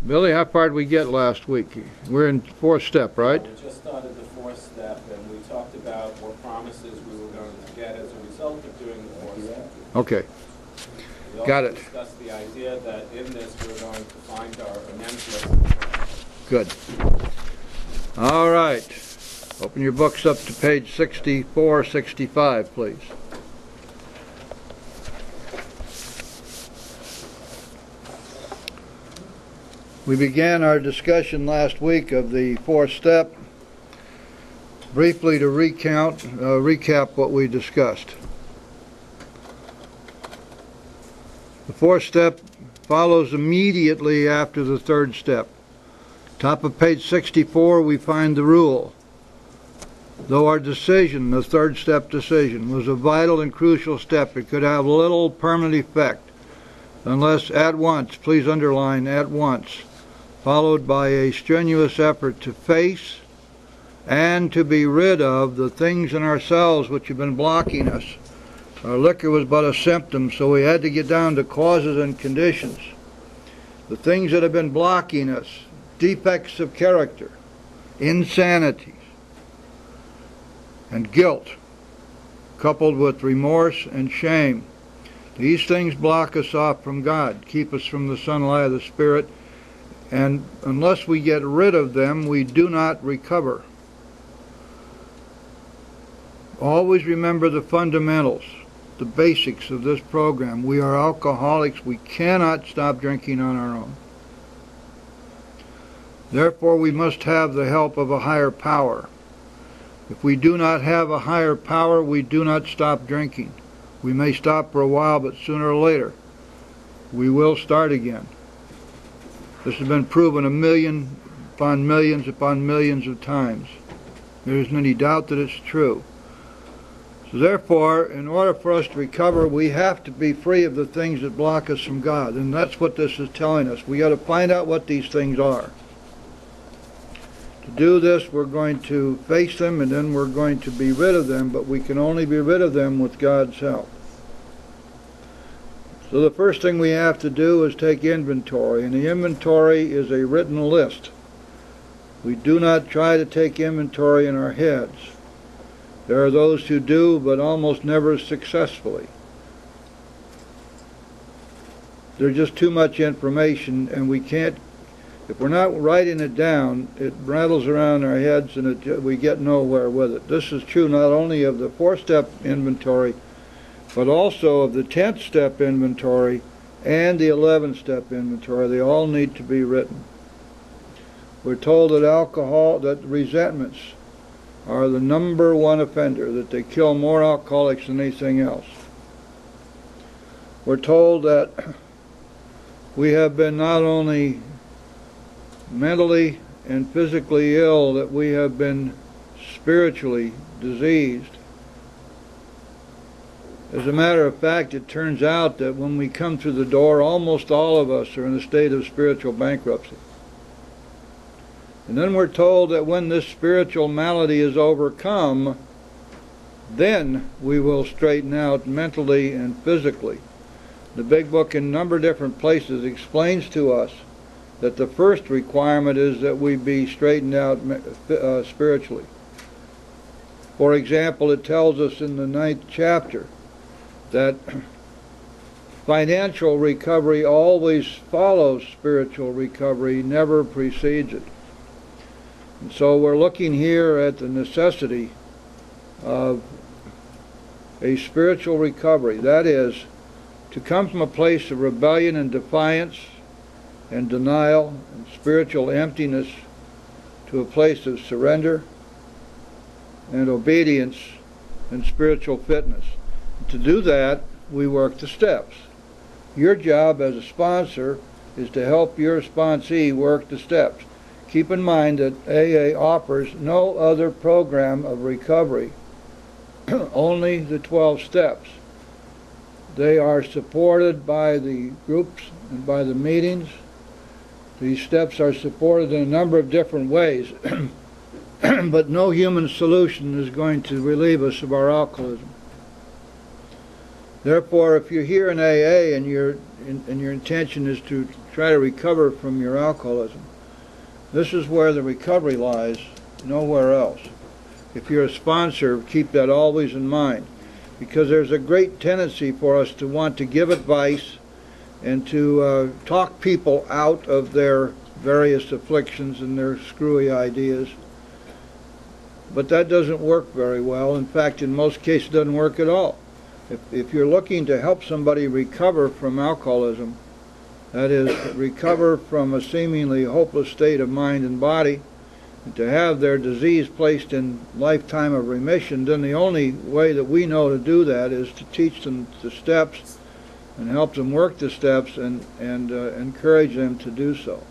Billy, how far did we get last week? We're in fourth step, right? We just started the fourth step, and we talked about what promises we were going to get as a result of doing the fourth step. Okay. We Got also it. discussed the idea that in this we're going to find our amends list. Good. All right. Open your books up to page 64, 65, please. We began our discussion last week of the fourth step. Briefly to recap what we discussed. The fourth step follows immediately after the third step. Top of page 64 we find the rule. Though our decision, the third step decision, was a vital and crucial step, it could have little permanent effect unless at once, please underline at once, followed by a strenuous effort to face and to be rid of the things in ourselves which have been blocking us. Our liquor was but a symptom, so we had to get down to causes and conditions. The things that have been blocking us, defects of character, insanities, and guilt, coupled with remorse and shame. These things block us off from God, keep us from the sunlight of the Spirit, and unless we get rid of them, we do not recover. Always remember the fundamentals, the basics of this program. We are alcoholics. We cannot stop drinking on our own. Therefore, we must have the help of a higher power. If we do not have a higher power, we do not stop drinking. We may stop for a while, but sooner or later, we will start again. This has been proven a million upon millions of times. There isn't any doubt that it's true. So therefore, in order for us to recover, we have to be free of the things that block us from God. And that's what this is telling us. We got to find out what these things are. To do this, we're going to face them, and then we're going to be rid of them, but we can only be rid of them with God's help. So the first thing we have to do is take inventory, and the inventory is a written list. We do not try to take inventory in our heads. There are those who do, but almost never successfully. There's just too much information, and we can't, if we're not writing it down, it rattles around our heads and we get nowhere with it. This is true not only of the fourth step inventory, but also of the 10th step inventory and the 11th step inventory. They all need to be written. We're told that resentments are the number one offender, that they kill more alcoholics than anything else. We're told that we have been not only mentally and physically ill, that we have been spiritually diseased. As a matter of fact, it turns out that when we come through the door, almost all of us are in a state of spiritual bankruptcy. And then we're told that when this spiritual malady is overcome, then we will straighten out mentally and physically. The big book in a number of different places explains to us that the first requirement is that we be straightened out spiritually. For example, it tells us in the 9th chapter that financial recovery always follows spiritual recovery, never precedes it. And so we're looking here at the necessity of a spiritual recovery. That is, to come from a place of rebellion and defiance and denial and spiritual emptiness to a place of surrender and obedience and spiritual fitness. To do that, we work the steps. Your job as a sponsor is to help your sponsee work the steps. Keep in mind that AA offers no other program of recovery, only the 12 steps. They are supported by the groups and by the meetings. These steps are supported in a number of different ways, but no human solution is going to relieve us of our alcoholism. Therefore, if you're here in AA and your intention is to try try to recover from your alcoholism. This is where the recovery lies, nowhere else. If you're a sponsor, keep that always in mind, because there's a great tendency for us to want to give advice and to talk people out of their various afflictions and their screwy ideas. But that doesn't work very well. In fact, in most cases, it doesn't work at all. If you're looking to help somebody recover from alcoholism, that is, recover from a seemingly hopeless state of mind and body, and to have their disease placed in lifetime of remission, then the only way that we know to do that is to teach them the steps and help them work the steps and encourage them to do so.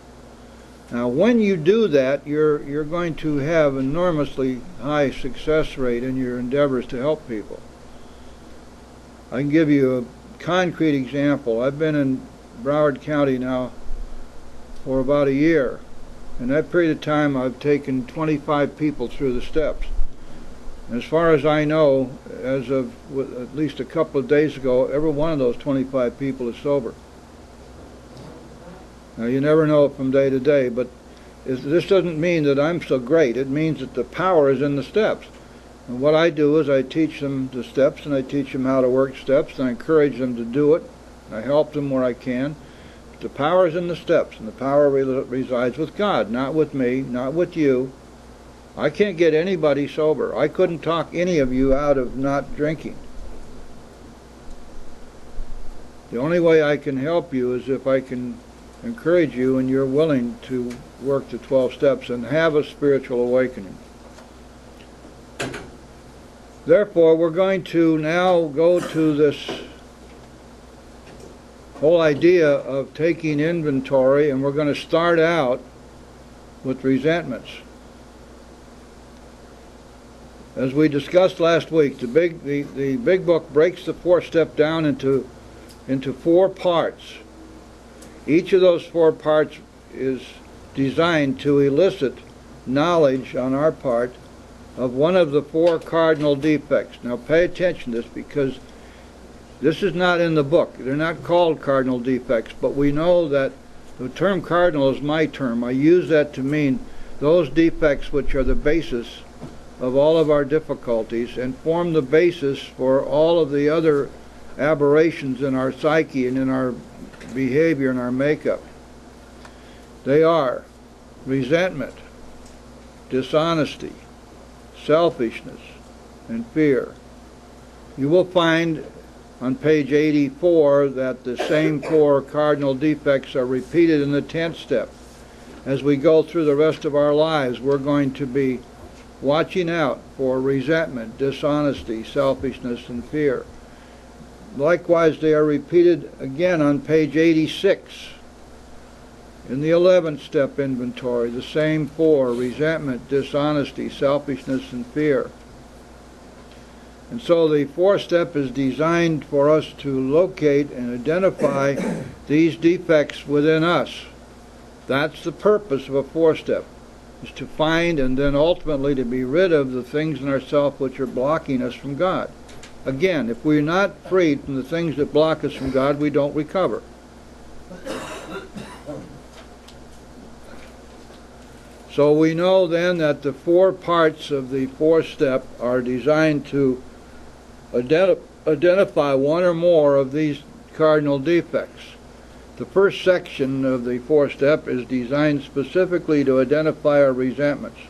Now, when you do that, you're going to have enormously high success rate in your endeavors to help people. I can give you a concrete example. I've been in Broward County now for about a year. In that period of time, I've taken 25 people through the steps. As far as I know, as of at least a couple of days ago, every one of those 25 people is sober. Now, you never know from day to day, but this doesn't mean that I'm so great. It means that the power is in the steps. And what I do is I teach them the steps, and I teach them how to work steps, and I encourage them to do it. I help them where I can. But the power is in the steps, and the power resides with God, not with me, not with you. I can't get anybody sober. I couldn't talk any of you out of not drinking. The only way I can help you is if I can encourage you and you're willing to work the 12 steps and have a spiritual awakening. Therefore, we're going to now go to this whole idea of taking inventory, and we're going to start out with resentments. As we discussed last week, the big book breaks the 4-step down into 4 parts. Each of those 4 parts is designed to elicit knowledge on our part of one of the 4 cardinal defects. Now pay attention to this, because this is not in the book. They're not called cardinal defects, but we know that the term cardinal is my term. I use that to mean those defects which are the basis of all of our difficulties and form the basis for all of the other aberrations in our psyche and in our behavior and our makeup. They are resentment, dishonesty, selfishness, and fear. You will find on page 84 that the same 4 cardinal defects are repeated in the 10th step. As we go through the rest of our lives, we're going to be watching out for resentment, dishonesty, selfishness, and fear. Likewise, they are repeated again on page 86 in the 11th step inventory, the same 4, resentment, dishonesty, selfishness, and fear. And so the 4th step is designed for us to locate and identify these defects within us. That's the purpose of a 4th step, is to find and then ultimately to be rid of the things in ourselves which are blocking us from God. Again, if we're not freed from the things that block us from God, we don't recover. So we know then that the 4 parts of the 4th step are designed to identify one or more of these cardinal defects. The first section of the 4th step is designed specifically to identify our resentments.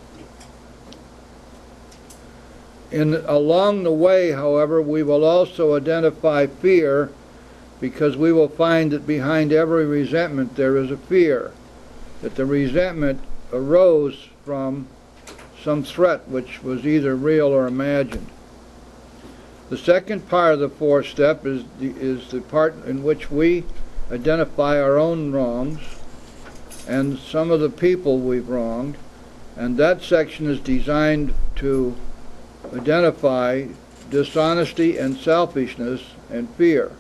Along the way, however, we will also identify fear, because we will find that behind every resentment there is a fear, that the resentment arose from some threat which was either real or imagined. The second part of the 4th step is the part in which we identify our own wrongs and some of the people we've wronged, and that section is designed to identify dishonesty and selfishness and fear.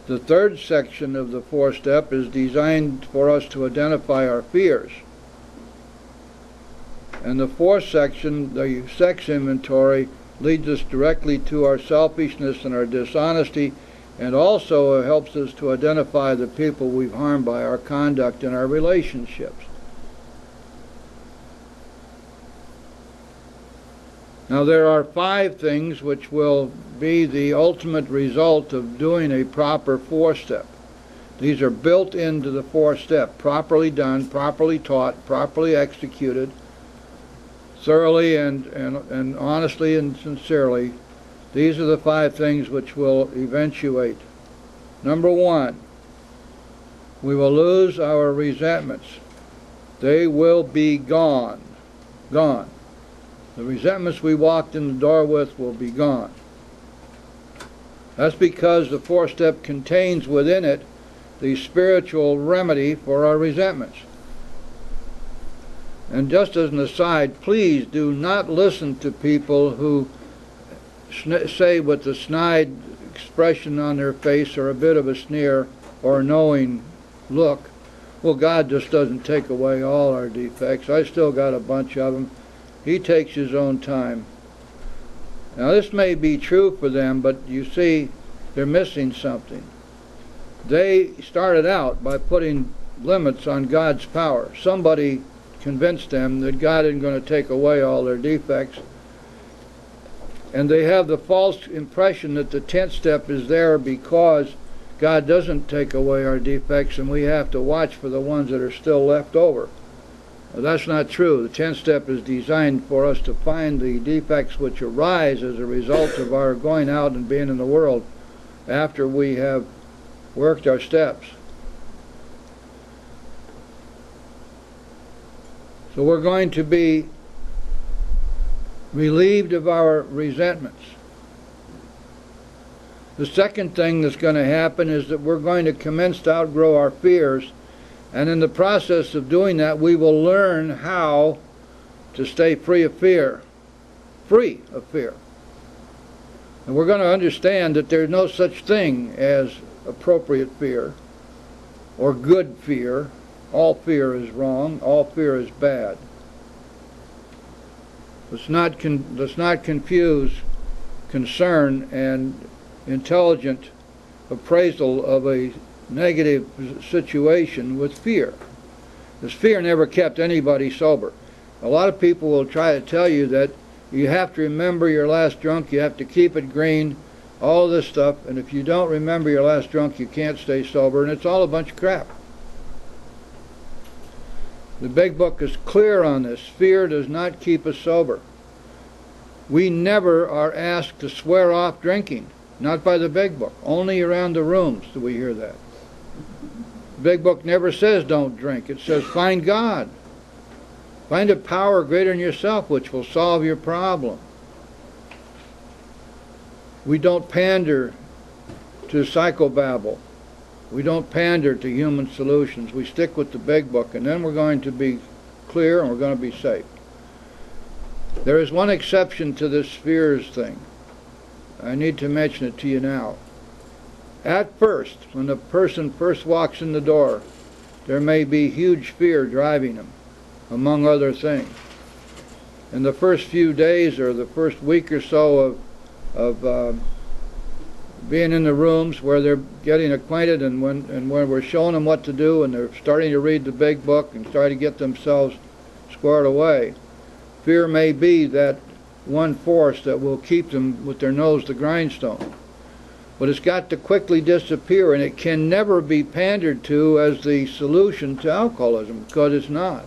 The third section of the 4th step is designed for us to identify our fears. And the 4th section, the sex inventory, leads us directly to our selfishness and our dishonesty, and also helps us to identify the people we've harmed by our conduct and our relationships. Now there are 5 things which will be the ultimate result of doing a proper 4-step. These are built into the 4-step, properly done, properly taught, properly executed, thoroughly and honestly and sincerely. These are the 5 things which will eventuate. Number 1, we will lose our resentments. They will be gone. Gone. The resentments we walked in the door with will be gone. That's because the 4-step contains within it the spiritual remedy for our resentments. And just as an aside, please do not listen to people who say with a snide expression on their face or a bit of a sneer or a knowing look, well, God just doesn't take away all our defects. I still got a bunch of them. He takes his own time. Now this may be true for them, but you see, they're missing something. They started out by putting limits on God's power. Somebody convinced them that God isn't going to take away all their defects. And they have the false impression that the 10th step is there because God doesn't take away our defects and we have to watch for the ones that are still left over. Well, that's not true. The 10th step is designed for us to find the defects which arise as a result of our going out and being in the world after we have worked our steps. So we're going to be relieved of our resentments. The second thing that's going to happen is that we're going to commence to outgrow our fears, and in the process of doing that we will learn how to stay free of fear. Free of fear. And we're going to understand that there's no such thing as appropriate fear or good fear. All fear is wrong. All fear is bad. Let's not confuse concern and intelligent appraisal of a negative situation with fear. Because fear never kept anybody sober. A lot of people will try to tell you that you have to remember your last drunk, you have to keep it green, all this stuff, and if you don't remember your last drunk, you can't stay sober, and it's all a bunch of crap. The Big Book is clear on this. Fear does not keep us sober. We never are asked to swear off drinking. Not by the Big Book. Only around the rooms do we hear that. The Big Book never says don't drink. It says find God. Find a power greater than yourself which will solve your problem. We don't pander to psychobabble. We don't pander to human solutions. We stick with the Big Book, and then we're going to be clear and we're going to be safe. There is one exception to this fears thing. I need to mention it to you now. At first, when the person first walks in the door, there may be huge fear driving him, among other things. In the first few days or the first week or so of being in the rooms where they're getting acquainted, and when we're showing them what to do and they're starting to read the Big Book and starting to get themselves squared away, fear may be that one force that will keep them with their nose to the grindstone. But it's got to quickly disappear, and it can never be pandered to as the solution to alcoholism, because it's not.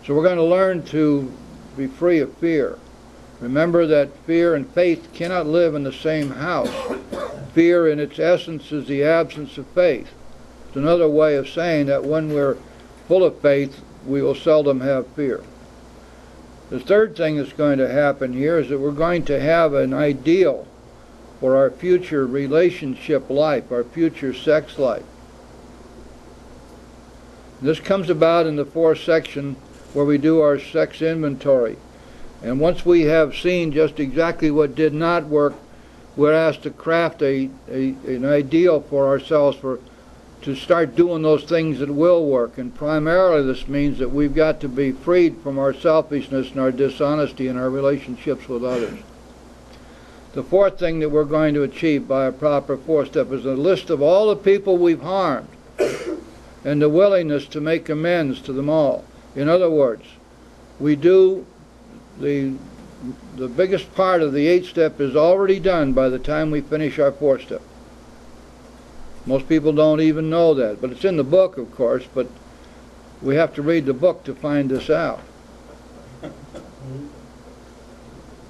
So we're going to learn to be free of fear. Remember that fear and faith cannot live in the same house. Fear in its essence is the absence of faith. It's another way of saying that when we're full of faith, we will seldom have fear. The third thing that's going to happen here is that we're going to have an ideal for our future relationship life, our future sex life. This comes about in the fourth section where we do our sex inventory. And once we have seen just exactly what did not work, we're asked to craft an ideal for ourselves to start doing those things that will work. And primarily this means that we've got to be freed from our selfishness and our dishonesty in our relationships with others. The fourth thing that we're going to achieve by a proper four-step is a list of all the people we've harmed and the willingness to make amends to them all. In other words, we do the biggest part of the 8-step is already done by the time we finish our 4-step. Most people don't even know that, but it's in the book, of course, but we have to read the book to find this out.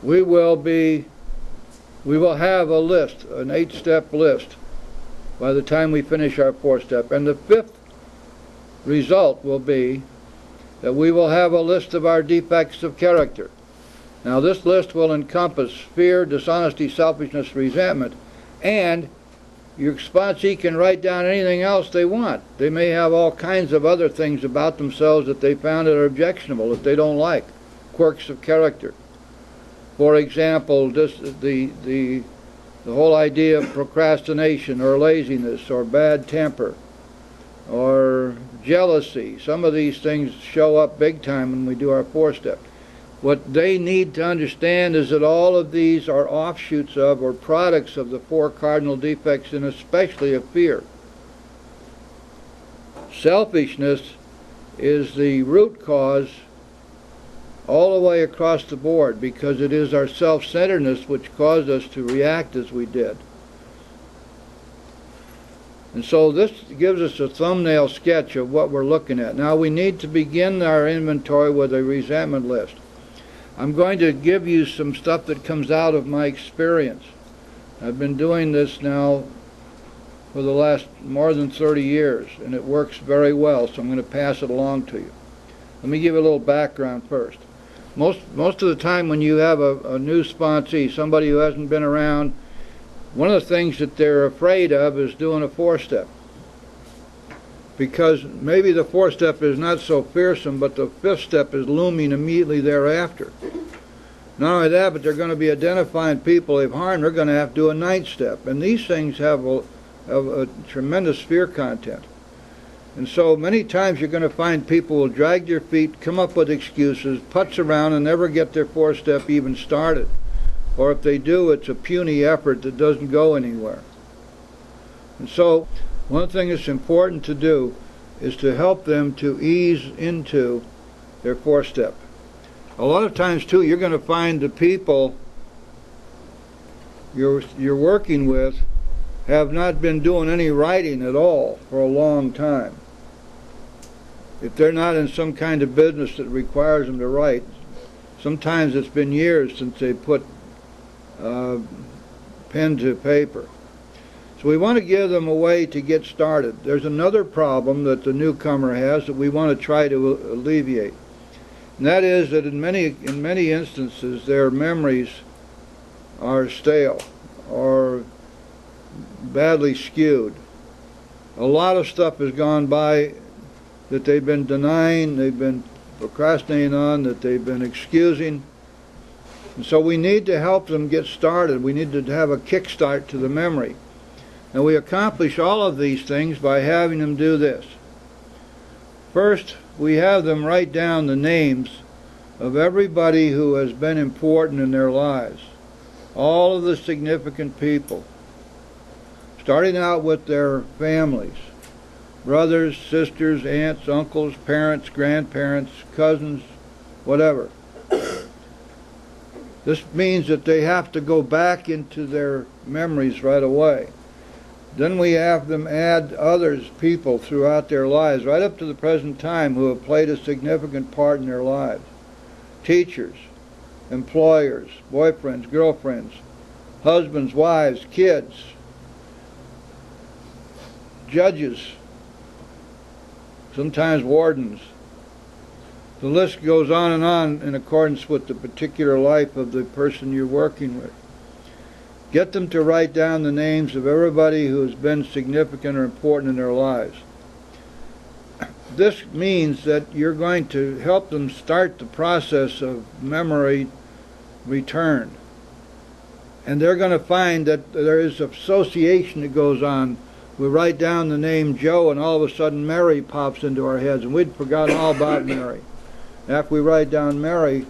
We will have a list, an 8-step list, by the time we finish our 4-step. And the 5th result will be that we will have a list of our defects of character. Now this list will encompass fear, dishonesty, selfishness, resentment, and your sponsee can write down anything else they want. They may have all kinds of other things about themselves that they found that are objectionable, that they don't like, quirks of character. For example, the whole idea of procrastination or laziness or bad temper or jealousy. Some of these things show up big time when we do our 4-step. What they need to understand is that all of these are offshoots of or products of the 4 cardinal defects, and especially of fear. Selfishness is the root cause all the way across the board, because it is our self-centeredness which caused us to react as we did. And so this gives us a thumbnail sketch of what we're looking at. Now we need to begin our inventory with a resentment list. I'm going to give you some stuff that comes out of my experience. I've been doing this now for the last more than 30 years, and it works very well, so I'm going to pass it along to you. Let me give you a little background first. Most of the time when you have a new sponsee, somebody who hasn't been around, one of the things that they're afraid of is doing a 4-step. Because maybe the 4-step is not so fearsome, but the 5th step is looming immediately thereafter. Not only that, but they're going to be identifying people they've harmed. They're going to have to do a 9th step. And these things have a tremendous fear content. And so many times you're going to find people will drag their feet, come up with excuses, putz around, and never get their 4-step even started. Or if they do, it's a puny effort that doesn't go anywhere. And so one thing that's important to do is to help them to ease into their 4-step. A lot of times, too, you're going to find the people you're working with have not been doing any writing at all for a long time. If they're not in some kind of business that requires them to write, sometimes it's been years since they put pen to paper. So we want to give them a way to get started. There's another problem that the newcomer has that we want to try to alleviate. And that is that in many instances their memories are stale or badly skewed. A lot of stuff has gone by that they've been denying, they've been procrastinating on, that they've been excusing. And so we need to help them get started. We need to have a kickstart to the memory. And we accomplish all of these things by having them do this. First, we have them write down the names of everybody who has been important in their lives. All of the significant people. Starting out with their families. Brothers, sisters, aunts, uncles, parents, grandparents, cousins, whatever. This means that they have to go back into their memories right away. Then we have them add others, people throughout their lives, right up to the present time, who have played a significant part in their lives. Teachers, employers, boyfriends, girlfriends, husbands, wives, kids, judges, sometimes wardens. The list goes on in accordance with the particular life of the person you're working with. Get them to write down the names of everybody who has been significant or important in their lives. This means that you're going to help them start the process of memory return. And they're going to find that there is association that goes on. We write down the name Joe, and all of a sudden Mary pops into our heads, and we'd forgotten all about Mary. After we write down Mary,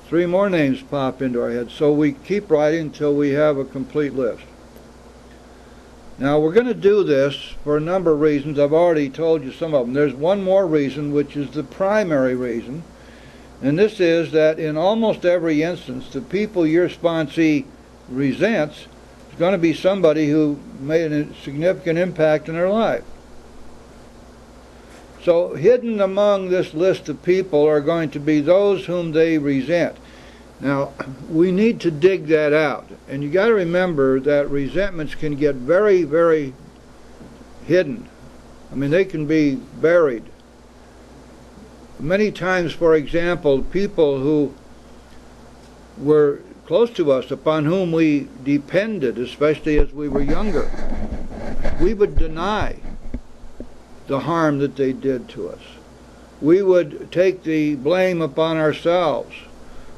3 more names pop into our head. So we keep writing until we have a complete list. Now we're going to do this for a number of reasons. I've already told you some of them. There's one more reason, which is the primary reason, and this is that in almost every instance, the people your sponsee resents is going to be somebody who made a significant impact in their life. So hidden among this list of people are going to be those whom they resent. Now, we need to dig that out. And you got to remember that resentments can get very, very hidden. I mean, they can be buried. Many times, for example, people who were close to us, upon whom we depended, especially as we were younger, we would deny the harm that they did to us. We would take the blame upon ourselves,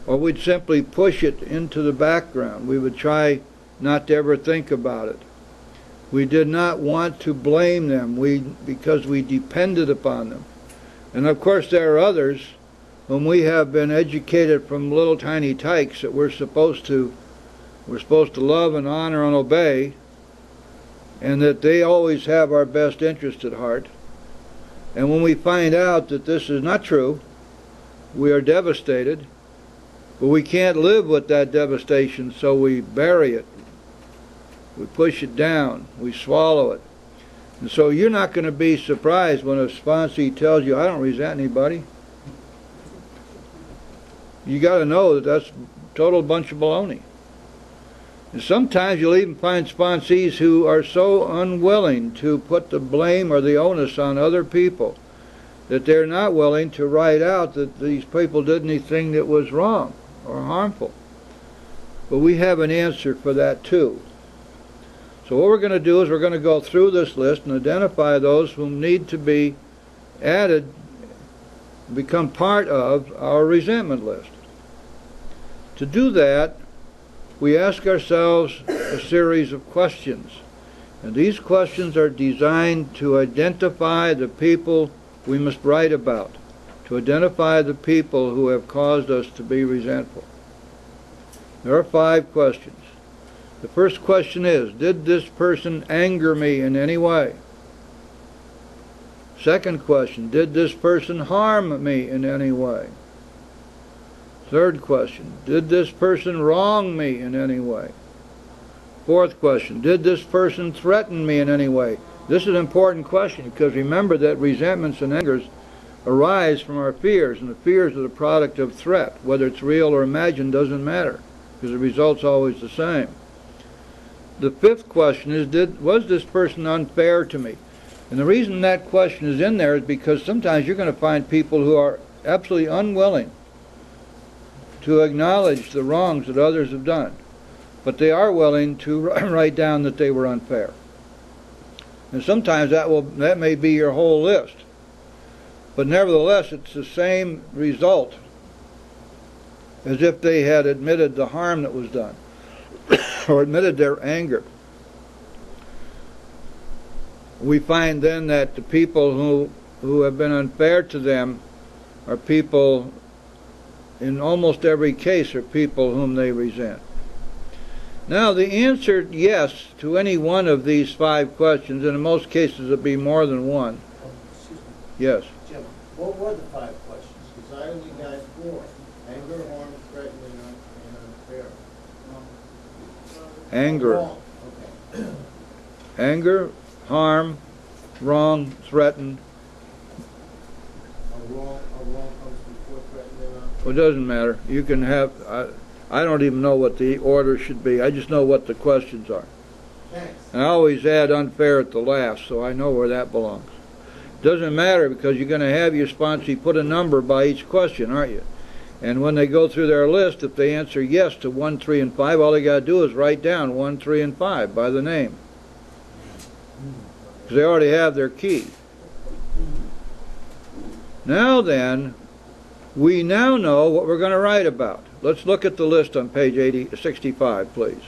or we'd simply push it into the background. We would try not to ever think about it. We did not want to blame them because we depended upon them. And of course there are others whom we have been educated from little tiny tykes that we're supposed to love and honor and obey, and that they always have our best interest at heart. And when we find out that this is not true, we are devastated. But we can't live with that devastation, so we bury it. We push it down. We swallow it. And so you're not going to be surprised when a sponsee tells you, I don't resent anybody. You got to know that that's a total bunch of baloney. And sometimes you'll even find sponsees who are so unwilling to put the blame or the onus on other people that they're not willing to write out that these people did anything that was wrong or harmful. But we have an answer for that too. So what we're going to do is we're going to go through this list and identify those whom need to be added, become part of our resentment list. To do that, we ask ourselves a series of questions. And these questions are designed to identify the people we must write about, to identify the people who have caused us to be resentful. There are 5 questions. The first question is, did this person anger me in any way? Second question, did this person harm me in any way? Third question, did this person wrong me in any way? Fourth question, did this person threaten me in any way? This is an important question because remember that resentments and angers arise from our fears, and the fears are the product of threat. Whether it's real or imagined doesn't matter because the result's always the same. The fifth question is, was this person unfair to me? And the reason that question is in there is because sometimes you're going to find people who are absolutely unwilling to acknowledge the wrongs that others have done, but they are willing to write down that they were unfair. And sometimes that may be your whole list, but nevertheless it's the same result as if they had admitted the harm that was done or admitted their anger. We find then that the people who have been unfair to them are people, in almost every case, are people whom they resent. Now, the answer yes to any one of these 5 questions, and in most cases it'll be more than one. Excuse me. Yes. Jim, what were the 5 questions? Because I only got 4. Anger, harm, threatening, and unfair. Anger. Wrong. Okay. Anger, harm, wrong, threaten. A wrong comes before threatening and unfair. Well, it doesn't matter. You can have, I don't even know what the order should be. I just know what the questions are. Thanks. And I always add unfair at the last, so I know where that belongs. Doesn't matter because you're going to have your sponsee put a number by each question, aren't you? And when they go through their list, if they answer yes to 1, 3, and 5, all they got to do is write down 1, 3, and 5 by the name. Because they already have their key. Now then, we now know what we're going to write about. Let's look at the list on page 65, please.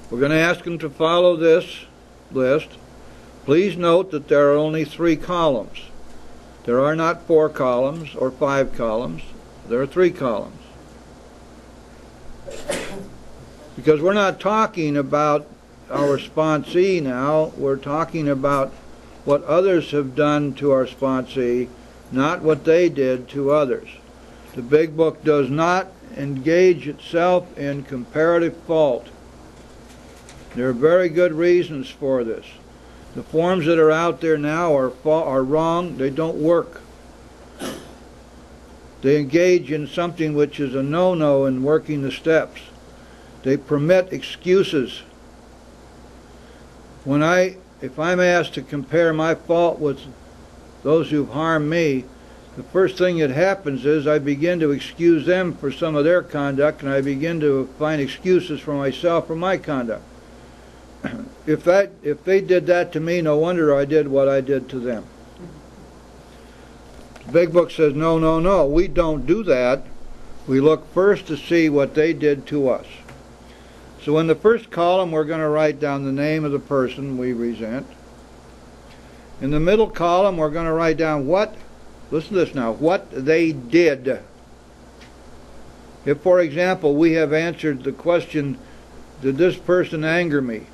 We're going to ask them to follow this list. Please note that there are only 3 columns. There are not 4 columns or 5 columns. There are 3 columns. Because we're not talking about our sponsee now, we're talking about what others have done to our sponsee, not what they did to others. The Big Book does not engage itself in comparative fault. There are very good reasons for this. The forms that are out there now are wrong. They don't work. They engage in something which is a no-no in working the steps. They permit excuses. If I'm asked to compare my fault with those who've harmed me, the first thing that happens is I begin to excuse them for some of their conduct, and I begin to find excuses for myself for my conduct. If they did that to me, no wonder I did what I did to them. The Big Book says, no, no, no, we don't do that. We look first to see what they did to us. So in the first column, we're going to write down the name of the person we resent. In the middle column, we're going to write down what, listen to this now, what they did. If, for example, we have answered the question, did this person anger me?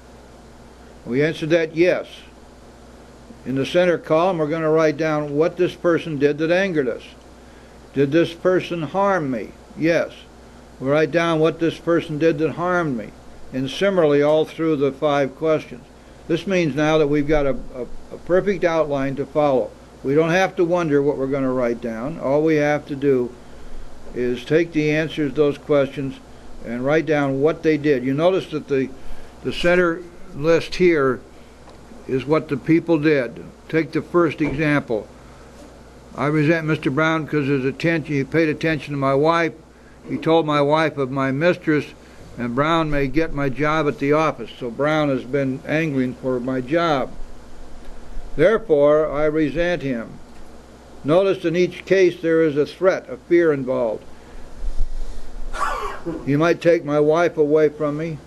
We answered that yes. In the center column, we're going to write down what this person did that angered us. Did this person harm me? Yes. We write down what this person did that harmed me. And similarly all through the 5 questions. This means now that we've got a perfect outline to follow. We don't have to wonder what we're going to write down. All we have to do is take the answers to those questions and write down what they did. You notice that the center list here is what the people did. Take the first example. I resent Mr. Brown because he paid attention to my wife. He told my wife of my mistress, and Brown may get my job at the office. So Brown has been angling for my job. Therefore, I resent him. Notice in each case there is a threat, a fear involved. He might take my wife away from me.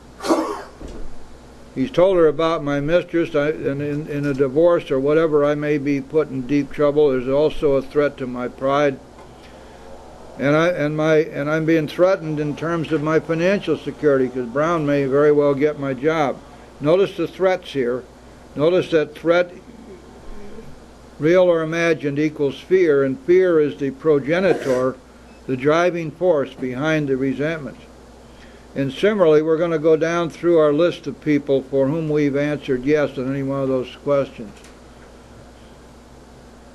He's told her about my mistress, and in a divorce or whatever, I may be put in deep trouble. There's also a threat to my pride. And I'm being threatened in terms of my financial security, because Brown may very well get my job. Notice the threats here. Notice that threat, real or imagined, equals fear, and fear is the progenitor, the driving force behind the resentment. And similarly, we're going to go down through our list of people for whom we've answered yes on any one of those questions.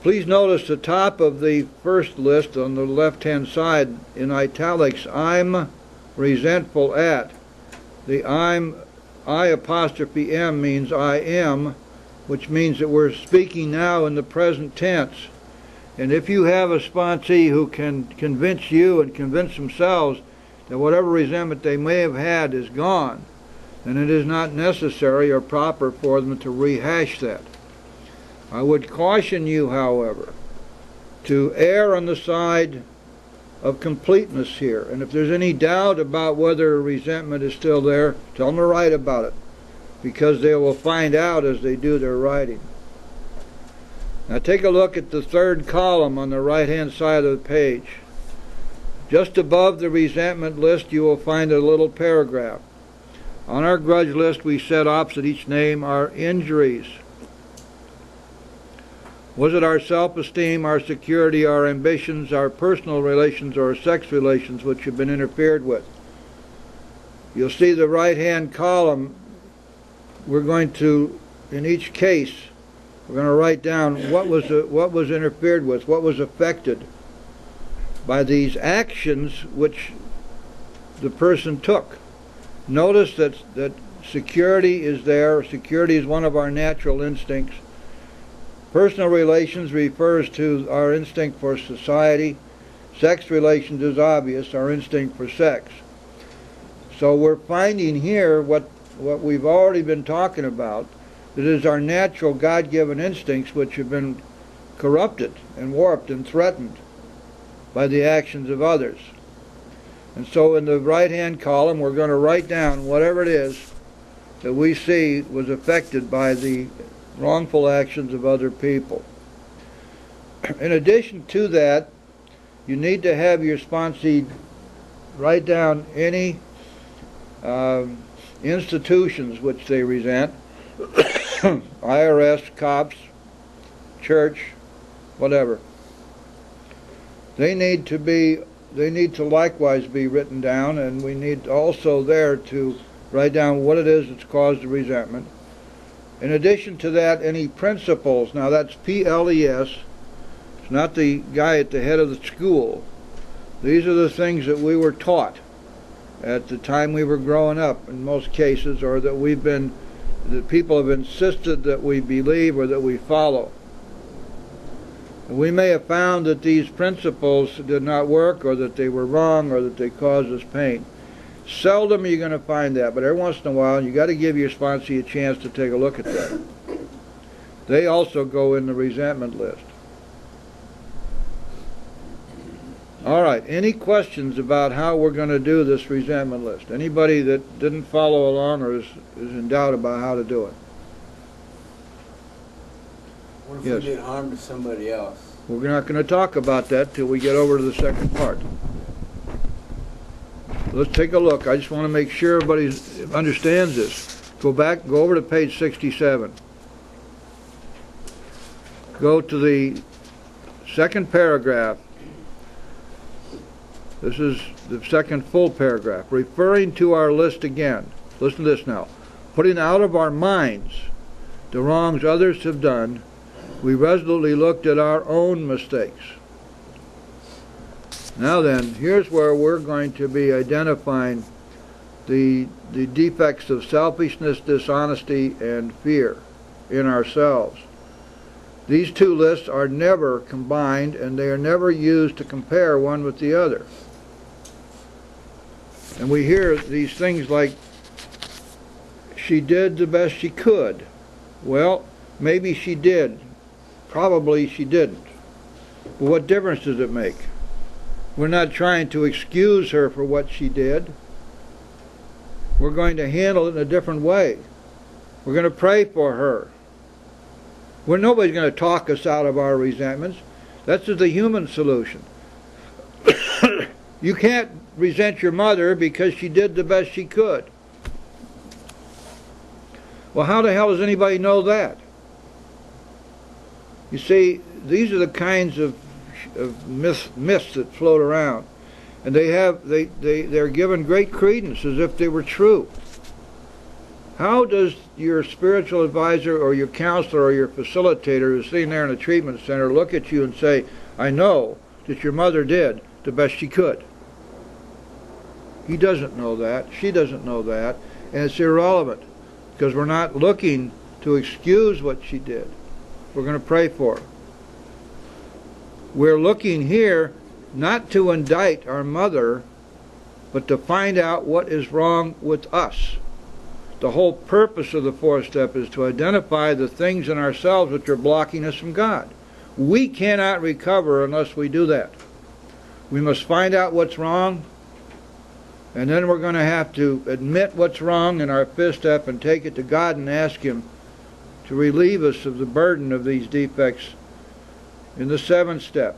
Please notice the top of the first list on the left-hand side in italics, I'm resentful at. The I apostrophe M means I am, which means that we're speaking now in the present tense. And if you have a sponsee who can convince you and convince themselves that whatever resentment they may have had is gone, then it is not necessary or proper for them to rehash that. I would caution you, however, to err on the side of completeness here. And if there's any doubt about whether resentment is still there, tell them to write about it, because they will find out as they do their writing. Now take a look at the third column on the right-hand side of the page. Just above the resentment list, you will find a little paragraph. On our grudge list, we set opposite each name our injuries. Was it our self-esteem, our security, our ambitions, our personal relations, or sex relations which have been interfered with? You'll see the right-hand column. We're going to, in each case, we're going to write down what was interfered with, what was affected by these actions which the person took. Notice that security is there. Security is one of our natural instincts. Personal relations refers to our instinct for society. Sex relations is obvious, our instinct for sex. So we're finding here what we've already been talking about, that is our natural God-given instincts which have been corrupted and warped and threatened by the actions of others. And so in the right-hand column, we're going to write down whatever it is that we see was affected by the wrongful actions of other people. In addition to that, you need to have your sponsee write down any institutions which they resent, IRS, cops, church, whatever. They need to likewise be written down, and we need also there to write down what it is that's caused the resentment. In addition to that, any principles. Now that's PLES. It's not the guy at the head of the school. These are the things that we were taught at the time we were growing up in most cases, or that people have insisted that we believe or that we follow. We may have found that these principles did not work, or that they were wrong, or that they caused us pain. Seldom are you going to find that, but every once in a while you got to give your sponsee a chance to take a look at that. They also go in the resentment list. All right, any questions about how we're going to do this resentment list? Anybody that didn't follow along or is in doubt about how to do it? What if Yes. we did harm to somebody else? We're not going to talk about that till we get over to the second part. Let's take a look. I just want to make sure everybody understands this. Go over to page 67. Go to the second paragraph. This is the second full paragraph. Referring to our list again. Listen to this now. Putting out of our minds the wrongs others have done, we resolutely looked at our own mistakes. Now then, here's where we're going to be identifying the defects of selfishness, dishonesty, and fear in ourselves. These two lists are never combined, and they are never used to compare one with the other. And we hear these things like, she did the best she could. Well, maybe she did. Probably she didn't. But what difference does it make? We're not trying to excuse her for what she did. We're going to handle it in a different way. We're going to pray for her. Nobody's going to talk us out of our resentments. That's just the human solution. You can't resent your mother because she did the best she could. Well, how the hell does anybody know that? You see, these are the kinds of myths that float around, and they're given great credence as if they were true. How does your spiritual advisor or your counselor or your facilitator who's sitting there in a treatment center look at you and say, I know that your mother did the best she could? He doesn't know that. She doesn't know that. And it's irrelevant, because we're not looking to excuse what she did. We're going to pray for her. We're looking here not to indict our mother, but to find out what is wrong with us. The whole purpose of the fourth step is to identify the things in ourselves which are blocking us from God. We cannot recover unless we do that. We must find out what's wrong, and then we're going to have to admit what's wrong in our fifth step and take it to God and ask Him to relieve us of the burden of these defects in the seventh step.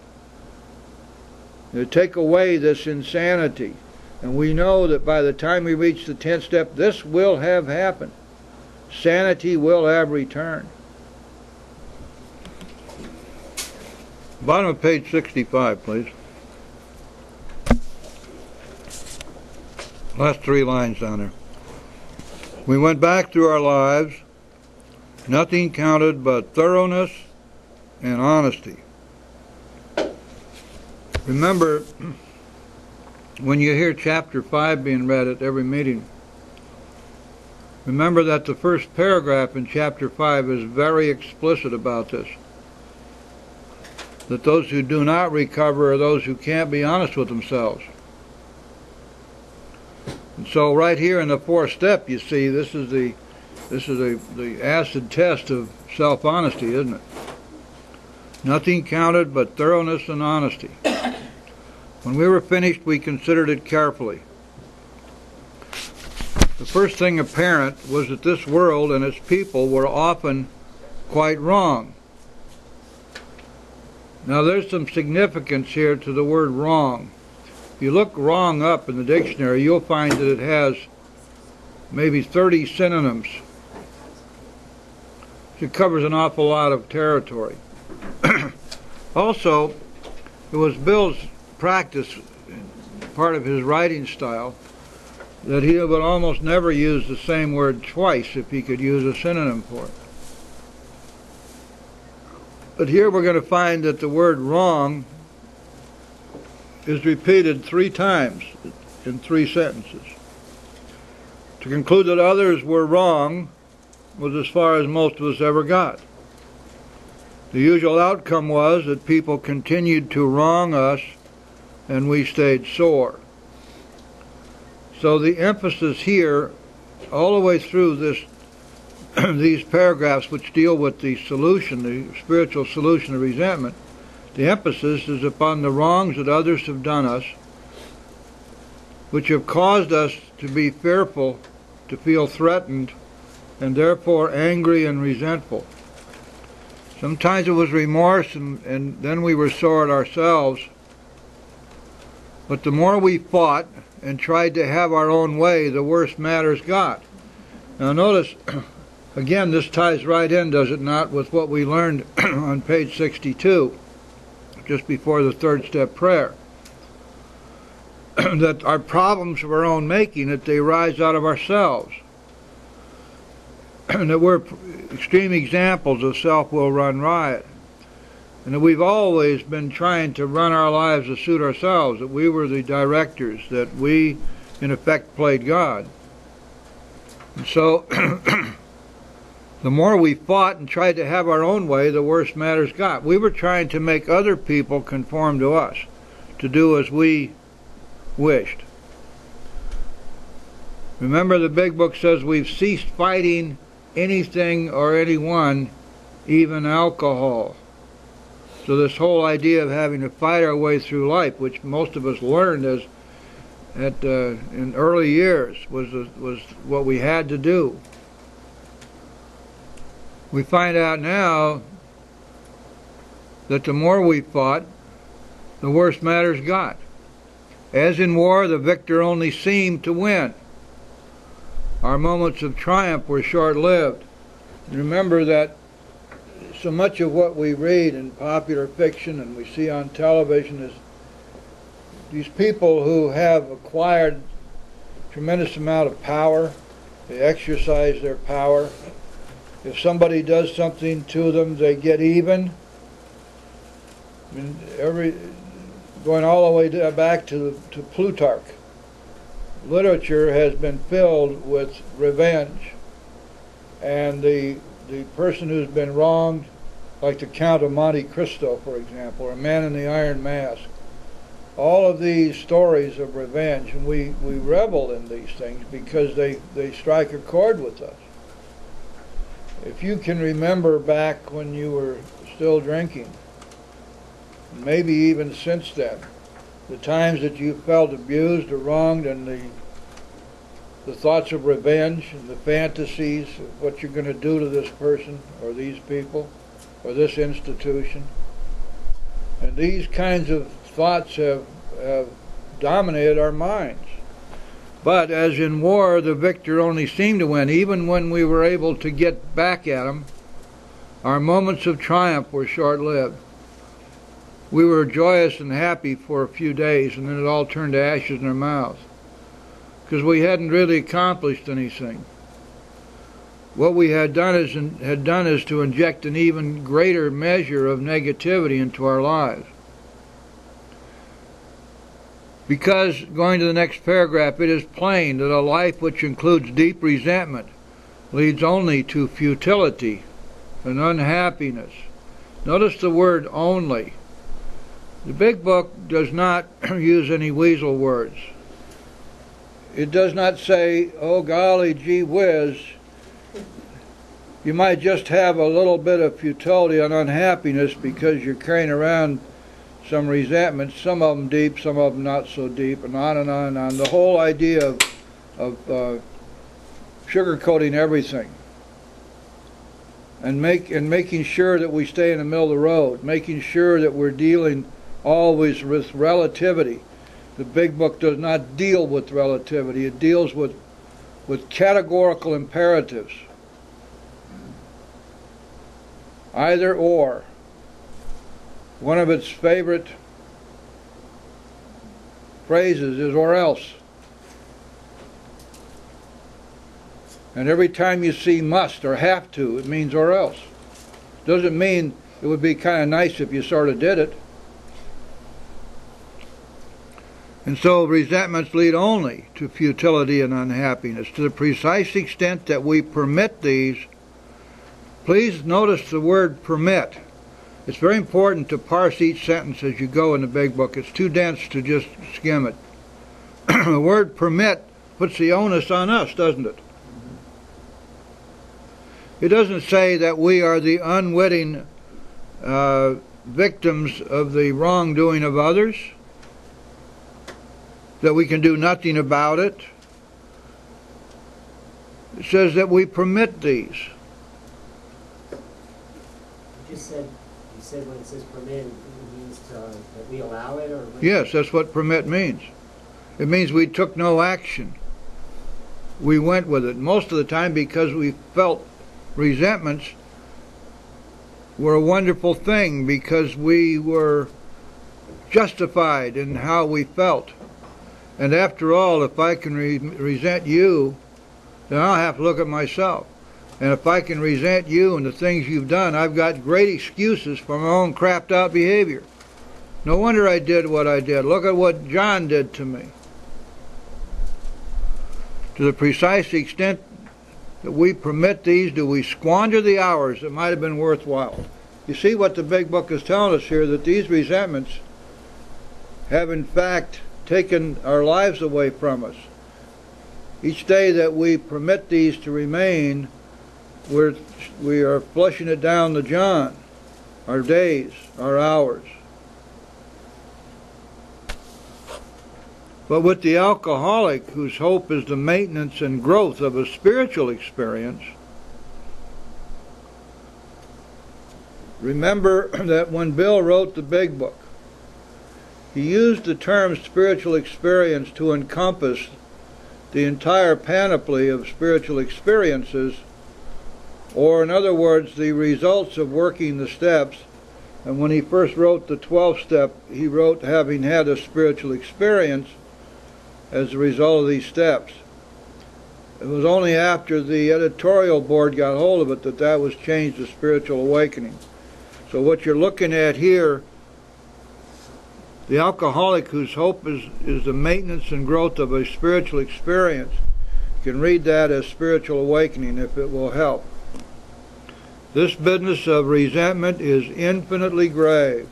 To take away this insanity. And we know that by the time we reach the 10th step, this will have happened. Sanity will have returned. Bottom of page 65, please. Last 3 lines down there. We went back through our lives. Nothing counted but thoroughness and honesty. Remember, when you hear chapter 5 being read at every meeting, remember that the first paragraph in chapter 5 is very explicit about this. That those who do not recover are those who can't be honest with themselves. And so right here in the fourth step, you see, this is the acid test of self-honesty, isn't it? Nothing counted but thoroughness and honesty. When we were finished, we considered it carefully. The first thing apparent was that this world and its people were often quite wrong. Now there's some significance here to the word wrong. If you look wrong up in the dictionary, you'll find that it has maybe 30 synonyms. It covers an awful lot of territory. Also, it was Bill's practice, part of his writing style, that he would almost never use the same word twice if he could use a synonym for it. But here we're going to find that the word wrong is repeated 3 times in 3 sentences. To conclude that others were wrong was as far as most of us ever got. The usual outcome was that people continued to wrong us and we stayed sore. So the emphasis here, all the way through this these paragraphs which deal with the solution, the spiritual solution of resentment, the emphasis is upon the wrongs that others have done us, which have caused us to be fearful, to feel threatened, and therefore angry and resentful. Sometimes it was remorse, and then we were sore at ourselves. But the more we fought and tried to have our own way, the worse matters got. Now notice, again, this ties right in, does it not, with what we learned on page 62, just before the 3rd step prayer. That our problems of our own making, that they rise out of ourselves. And that we're extreme examples of self-will run riot. And that we've always been trying to run our lives to suit ourselves, that we were the directors, that we, in effect, played God. And so, the more we fought and tried to have our own way, the worse matters got. We were trying to make other people conform to us, to do as we wished. Remember, the big book says we've ceased fighting anything or anyone, even alcohol. So this whole idea of having to fight our way through life, which most of us learned as in early years, was what we had to do. We find out now that the more we fought, the worse matters got. As in war, the victor only seemed to win. Our moments of triumph were short-lived. Remember that so much of what we read in popular fiction and we see on television is these people who have acquired a tremendous amount of power. They exercise their power. If somebody does something to them, they get even. I mean, going all the way back to Plutarch. Literature has been filled with revenge, and the person who's been wronged, like the Count of Monte Cristo, for example, or Man in the Iron Mask, all of these stories of revenge, and we revel in these things because they strike a chord with us. If you can remember back when you were still drinking, maybe even since then, the times that you felt abused or wronged, and the thoughts of revenge and the fantasies of what you're going to do to this person or these people or this institution. And these kinds of thoughts have dominated our minds. But as in war, the victor only seemed to win. Even when we were able to get back at them, our moments of triumph were short-lived. We were joyous and happy for a few days, and then it all turned to ashes in our mouths, because we hadn't really accomplished anything. What we had done is to inject an even greater measure of negativity into our lives. Because, going to the next paragraph, it is plain that a life which includes deep resentment leads only to futility and unhappiness. Notice the word only. The big book does not use any weasel words. It does not say, oh golly gee whiz, you might just have a little bit of futility and unhappiness because you're carrying around some resentment, some of them deep, some of them not so deep, and on and on and on. The whole idea of sugarcoating everything. and making sure that we stay in the middle of the road, making sure that we're dealing always with relativity. The big book does not deal with relativity. It deals with categorical imperatives. Either or. One of its favorite phrases is or else. And every time you see must or have to, it means or else. Doesn't mean it would be kind of nice if you sort of did it. And so resentments lead only to futility and unhappiness. To the precise extent that we permit these, please notice the word permit. It's very important to parse each sentence as you go in the big book. It's too dense to just skim it. The word permit puts the onus on us, doesn't it? It doesn't say that we are the unwitting victims of the wrongdoing of others, that we can do nothing about it. It says that we permit these. You said when it says permit, it means that we allow it, or? Yes, that's what permit means. It means we took no action. We went with it. Most of the time because we felt resentments were a wonderful thing, because we were justified in how we felt. And after all, if I can resent you, then I'll have to look at myself. And if I can resent you and the things you've done, I've got great excuses for my own crapped out behavior. No wonder I did what I did. Look at what John did to me. To the precise extent that we permit these, do we squander the hours that might have been worthwhile. You see what the big book is telling us here, that these resentments have in fact taken our lives away from us. Each day that we permit these to remain, we are flushing it down the John, our days, our hours. But with the alcoholic, whose hope is the maintenance and growth of a spiritual experience, remember that when Bill wrote the big book, he used the term spiritual experience to encompass the entire panoply of spiritual experiences, or in other words, the results of working the steps. And when he first wrote the 12th step, he wrote having had a spiritual experience as a result of these steps. It was only after the editorial board got hold of it that that was changed to spiritual awakening. So what you're looking at here, the alcoholic whose hope is the maintenance and growth of a spiritual experience, you can read that as spiritual awakening if it will help. This business of resentment is infinitely grave.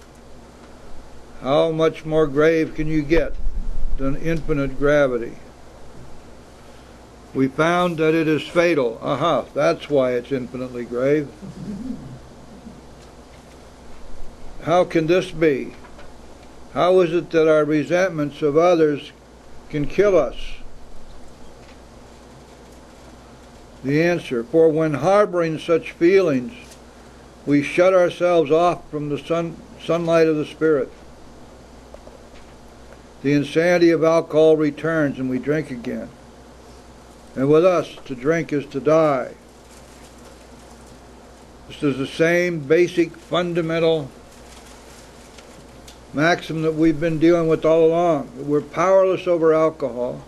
How much more grave can you get than infinite gravity? We found that it is fatal. Aha, that's why it's infinitely grave. How can this be? How is it that our resentments of others can kill us? The answer: for when harboring such feelings, we shut ourselves off from the sunlight of the Spirit. The insanity of alcohol returns and we drink again. And with us, to drink is to die. This is the same basic fundamental maxim that we've been dealing with all along. That we're powerless over alcohol,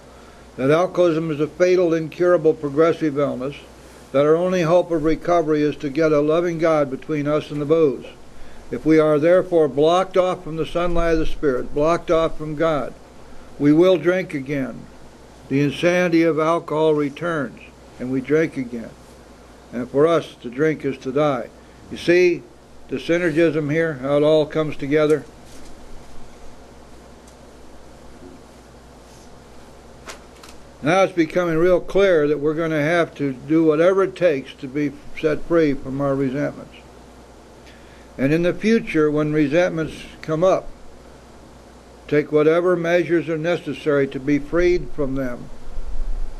that alcoholism is a fatal, incurable, progressive illness, that our only hope of recovery is to get a loving God between us and the booze. If we are therefore blocked off from the sunlight of the Spirit, blocked off from God, we will drink again. The insanity of alcohol returns, and we drink again. And for us, to drink is to die. You see the synergism here, how it all comes together? Now it's becoming real clear that we're going to have to do whatever it takes to be set free from our resentments. And in the future, when resentments come up, take whatever measures are necessary to be freed from them.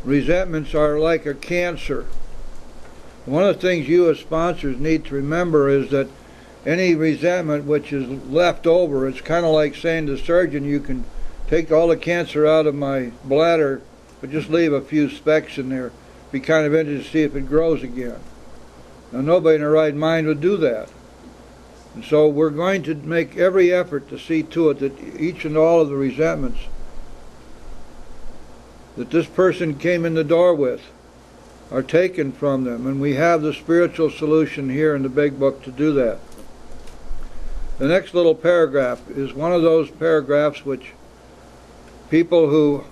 Resentments are like a cancer. One of the things you as sponsors need to remember is that any resentment which is left over, it's kind of like saying to the surgeon, you can take all the cancer out of my bladder, but just leave a few specks in there. Be kind of interested to see if it grows again. Now, nobody in their right mind would do that. And so we're going to make every effort to see to it that each and all of the resentments that this person came in the door with are taken from them. And we have the spiritual solution here in the big book to do that. The next little paragraph is one of those paragraphs which people who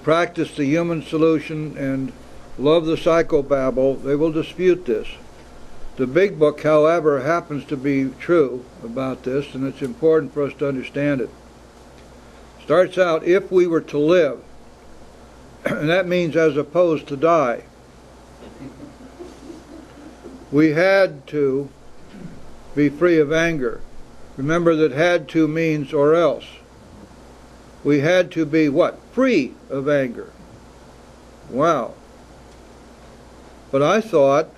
practice the human solution and love the psychobabble, they will dispute this. The big book, however, happens to be true about this, and it's important for us to understand it. Starts out, if we were to live, and that means as opposed to die. We had to be free of anger. Remember that had to means or else. We had to be what? Free of anger. Wow. But I thought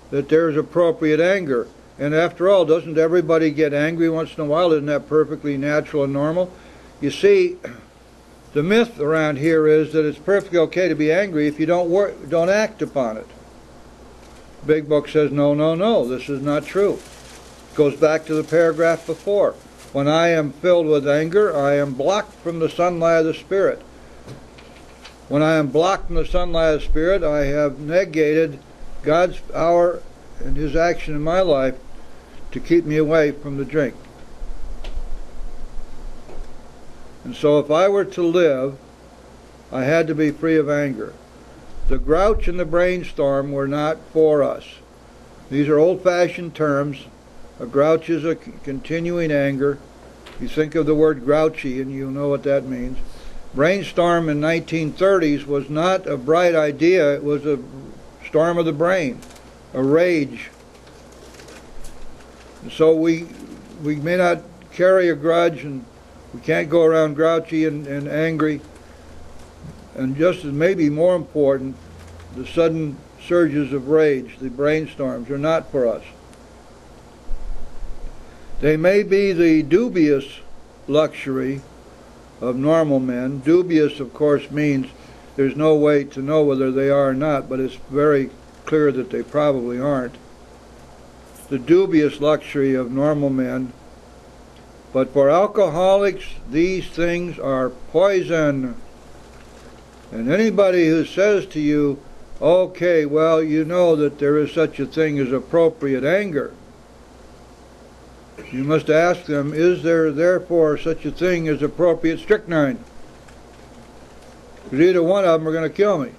that there's appropriate anger. And after all, doesn't everybody get angry once in a while? Isn't that perfectly natural and normal? You see, the myth around here is that it's perfectly okay to be angry if you don't act upon it. Big Book says, no, no, no, this is not true. Goes back to the paragraph before. When I am filled with anger, I am blocked from the sunlight of the Spirit. When I am blocked from the sunlight of the Spirit, I have negated God's power and His action in my life to keep me away from the drink. And so if I were to live, I had to be free of anger. The grouch and the brainstorm were not for us. These are old-fashioned terms. A grouch is a continuing anger. You think of the word grouchy and you know what that means. Brainstorm in 1930s was not a bright idea. It was a storm of the brain, a rage. And so we may not carry a grudge, and we can't go around grouchy and angry. And just as maybe more important, the sudden surges of rage, the brainstorms, are not for us. They may be the dubious luxury of normal men. Dubious, of course, means there's no way to know whether they are or not, but it's very clear that they probably aren't. The dubious luxury of normal men. But for alcoholics, these things are poison. And anybody who says to you, okay, well, you know that there is such a thing as appropriate anger, you must ask them, is there therefore such a thing as appropriate strychnine? Because either one of them are going to kill me.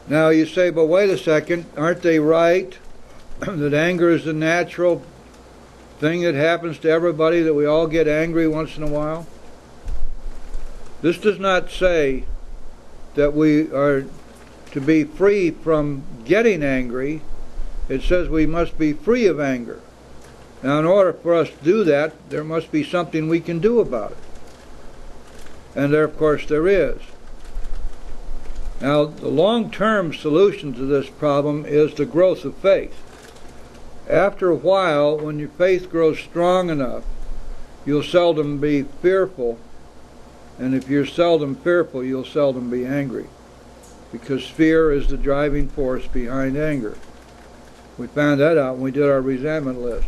Now you say, but wait a second, aren't they right that anger is a natural thing that happens to everybody, that we all get angry once in a while? This does not say that we are to be free from getting angry. It says we must be free of anger. Now, in order for us to do that, there must be something we can do about it. And there, of course, there is. Now, the long-term solution to this problem is the growth of faith. After a while, when your faith grows strong enough, you'll seldom be fearful. And if you're seldom fearful, you'll seldom be angry. Because fear is the driving force behind anger. We found that out when we did our resentment list.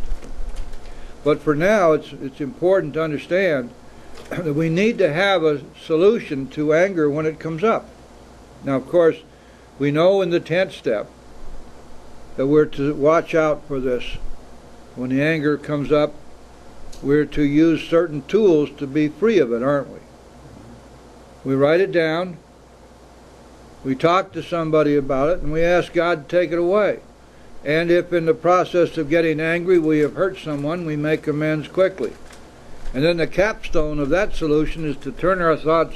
But for now, it's important to understand that we need to have a solution to anger when it comes up. Now, of course, we know in the 10th step that we're to watch out for this. When the anger comes up, we're to use certain tools to be free of it, aren't we? We write it down, we talk to somebody about it, and we ask God to take it away. And if in the process of getting angry we have hurt someone, we make amends quickly. And then the capstone of that solution is to turn our thoughts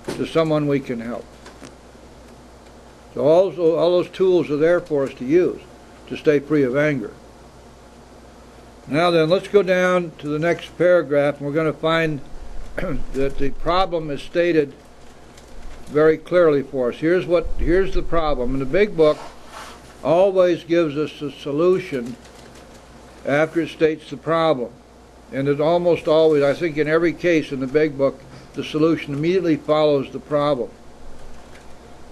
to someone we can help. So all those tools are there for us to use to stay free of anger. Now then, let's go down to the next paragraph, and we're going to find that the problem is stated very clearly for us. Here's the problem. And the big book always gives us a solution after it states the problem. And it almost always, I think in every case in the big book, the solution immediately follows the problem.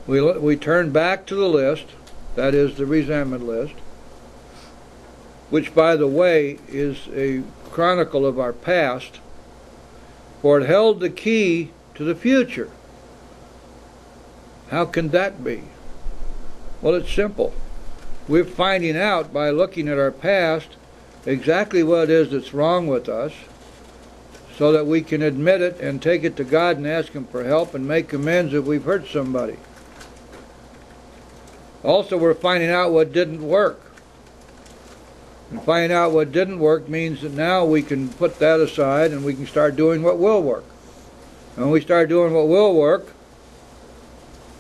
We turn back to the list, that is the resentment list, which by the way is a chronicle of our past, for it held the key to the future. How can that be? Well, it's simple. We're finding out by looking at our past exactly what it is that's wrong with us, so that we can admit it and take it to God and ask Him for help and make amends if we've hurt somebody. Also, we're finding out what didn't work. And finding out what didn't work means that now we can put that aside and we can start doing what will work. And when we start doing what will work,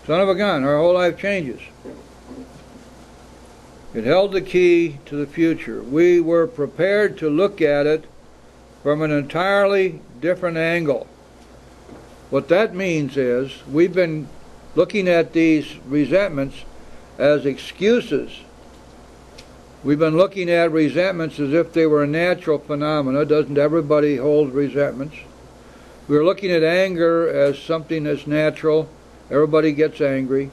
son of a gun, our whole life changes. It held the key to the future. We were prepared to look at it from an entirely different angle. What that means is we've been looking at these resentments as excuses. We've been looking at resentments as if they were a natural phenomena. Doesn't everybody hold resentments? We're looking at anger as something that's natural. Everybody gets angry.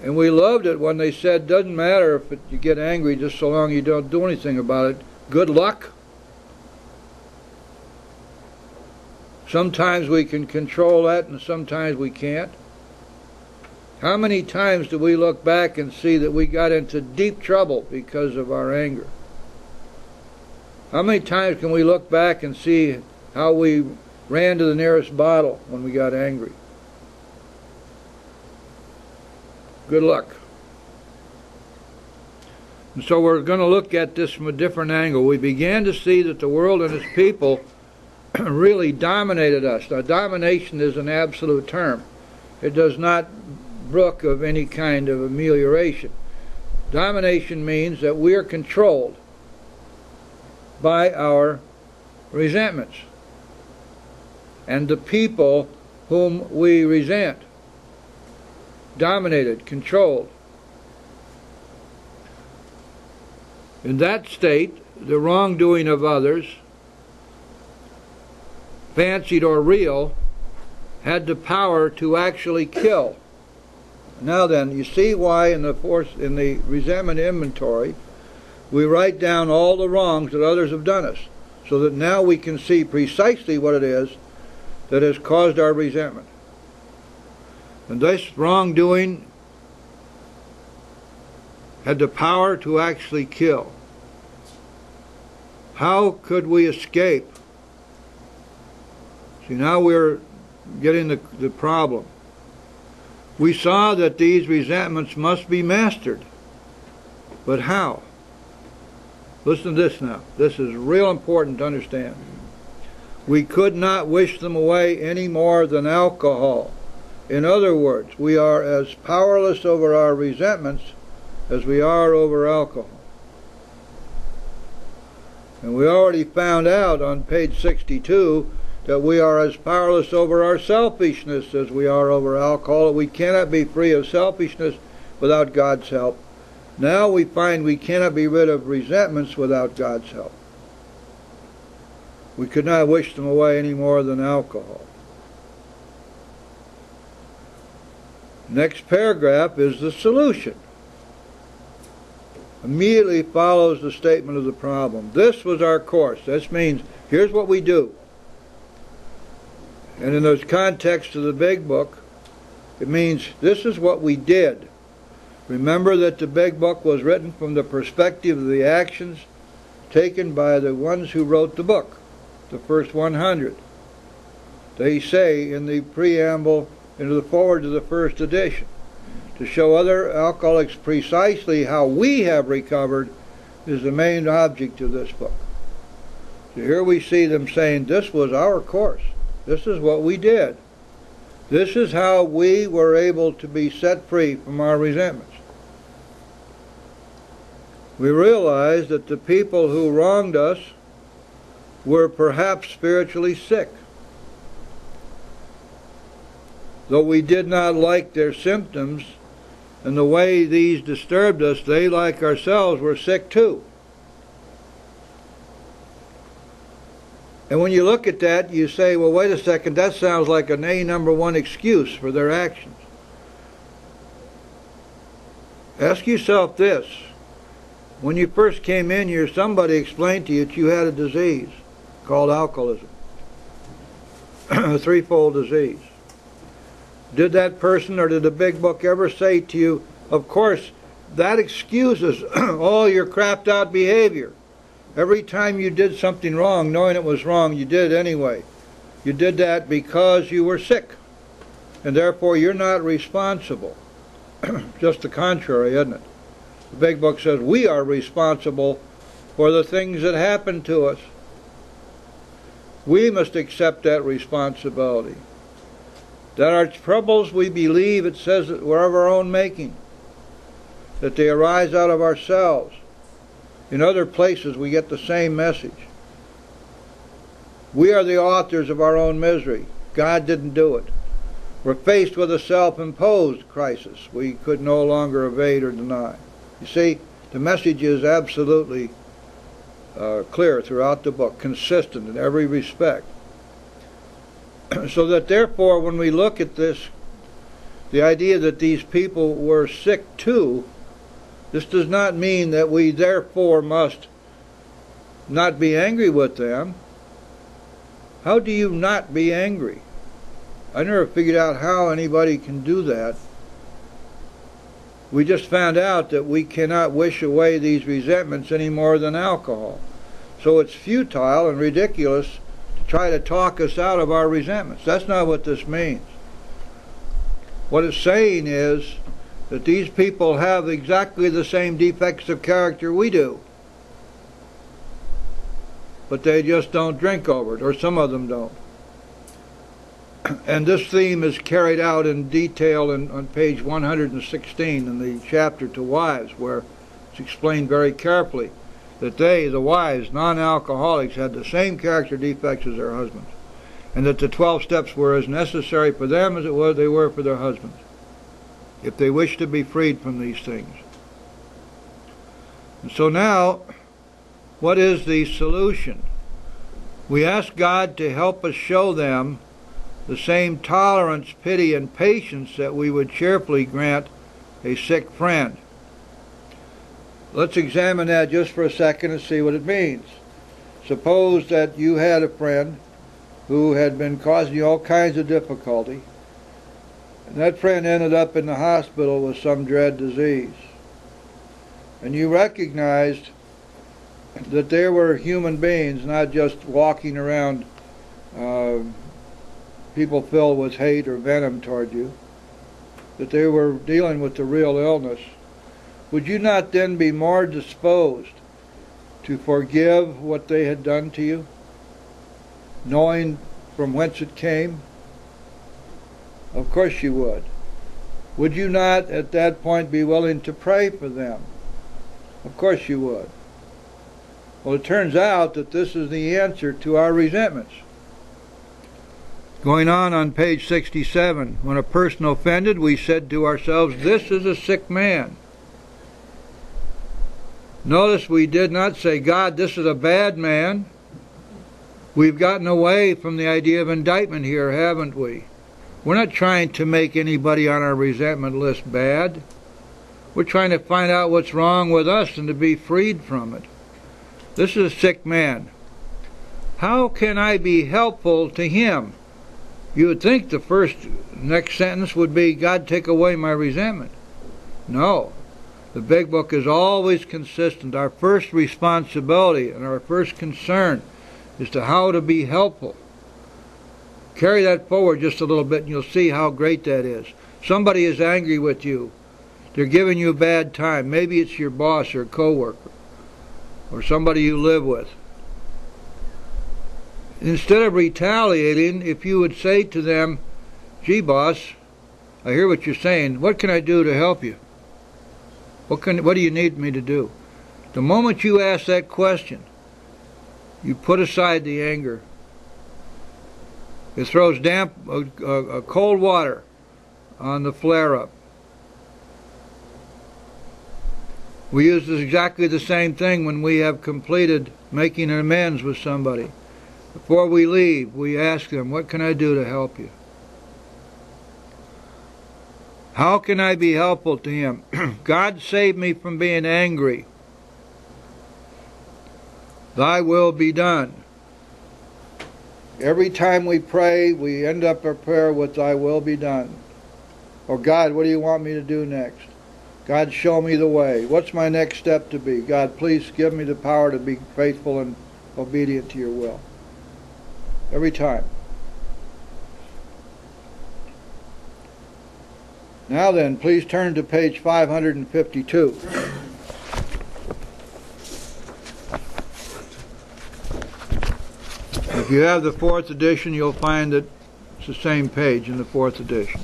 And we loved it when they said, doesn't matter if you get angry just so long you don't do anything about it. Good luck. Sometimes we can control that and sometimes we can't. How many times do we look back and see that we got into deep trouble because of our anger? How many times can we look back and see how we ran to the nearest bottle when we got angry? Good luck. And so we're going to look at this from a different angle. We began to see that the world and its people really dominated us. Now, domination is an absolute term. It does not brook of any kind of amelioration. Domination means that we are controlled by our resentments and the people whom we resent. Dominated, controlled. In that state, the wrongdoing of others, fancied or real, had the power to actually kill. Now then, you see why in the resentment inventory we write down all the wrongs that others have done us, so that now we can see precisely what it is that has caused our resentment. And this wrongdoing had the power to actually kill. How could we escape? See, now we're getting the problem. We saw that these resentments must be mastered. But how? Listen to this now. This is real important to understand. We could not wish them away any more than alcohol. In other words, we are as powerless over our resentments as we are over alcohol. And we already found out on page 62 that we are as powerless over our selfishness as we are over alcohol. We cannot be free of selfishness without God's help. Now we find we cannot be rid of resentments without God's help. We could not wish them away any more than alcohol. Next paragraph is the solution. Immediately follows the statement of the problem. This was our course. This means, here's what we do. And in the context of the big book, it means this is what we did. Remember that the big book was written from the perspective of the actions taken by the ones who wrote the book, the first 100. They say in the preamble, into the foreword to the first edition, to show other alcoholics precisely how we have recovered is the main object of this book. So here we see them saying this was our course. This is what we did. This is how we were able to be set free from our resentments. We realized that the people who wronged us were perhaps spiritually sick. though we did not like their symptoms and the way these disturbed us, they, like ourselves, were sick too. And when you look at that, you say, well, wait a second, that sounds like an number one excuse for their actions. Ask yourself this. When you first came in here, somebody explained to you that you had a disease called alcoholism, a threefold disease. Did that person or did the big book ever say to you, of course, that excuses all your crapped out behavior. Every time you did something wrong, knowing it was wrong, you did it anyway. You did that because you were sick, and therefore you're not responsible. Just the contrary, isn't it? The big book says we are responsible for the things that happen to us. We must accept that responsibility. That our troubles, we believe, it says that were of our own making, that they arise out of ourselves. In other places we get the same message. We are the authors of our own misery. God didn't do it. We're faced with a self-imposed crisis we could no longer evade or deny. You see, the message is absolutely clear throughout the book, consistent in every respect. So that therefore, when we look at this, the idea that these people were sick too, this does not mean that we therefore must not be angry with them. How do you not be angry? I never figured out how anybody can do that. We just found out that we cannot wish away these resentments any more than alcohol. So it's futile and ridiculous to try to talk us out of our resentments. That's not what this means. What it's saying is that these people have exactly the same defects of character we do. But they just don't drink over it, or some of them don't. And this theme is carried out in detail on page 116 in the chapter to wives, where it's explained very carefully that they, the wives, non-alcoholics, had the same character defects as their husbands, and that the 12 steps were as necessary for them as they were for their husbands, if they wish to be freed from these things. And so now, what is the solution? We ask God to help us show them the same tolerance, pity, and patience that we would cheerfully grant a sick friend. Let's examine that just for a second and see what it means. Suppose that you had a friend who had been causing you all kinds of difficulty, and that friend ended up in the hospital with some dread disease. And you recognized that there were human beings, not just walking around people filled with hate or venom toward you, that they were dealing with the real illness. Would you not then be more disposed to forgive what they had done to you, knowing from whence it came? Of course you would. Would you not at that point be willing to pray for them? Of course you would. Well, it turns out that this is the answer to our resentments. Going on page 67, when a person offended, we said to ourselves, this is a sick man. Notice we did not say, God, this is a bad man. We've gotten away from the idea of indictment here, haven't we? We're not trying to make anybody on our resentment list bad. We're trying to find out what's wrong with us and to be freed from it. This is a sick man. How can I be helpful to him? You would think the next sentence would be, God, take away my resentment. No. The big book is always consistent. Our first responsibility and our first concern is to how to be helpful. Carry that forward just a little bit and you'll see how great that is. Somebody is angry with you. They're giving you a bad time. Maybe it's your boss or coworker or somebody you live with. Instead of retaliating, if you would say to them, gee, boss, I hear what you're saying. What can I do to help you? What do you need me to do? The moment you ask that question, you put aside the anger. It throws cold water on the flare-up. We use exactly the same thing when we have completed making an amends with somebody. Before we leave, we ask them, what can I do to help you? How can I be helpful to him? God save me from being angry. Thy will be done. Every time we pray, we end up our prayer with thy will be done. Or God, what do you want me to do next? God, show me the way. What's my next step to be? God, please give me the power to be faithful and obedient to your will. Every time. Now then, please turn to page 552. If you have the 4th edition, you'll find that it's the same page in the 4th edition.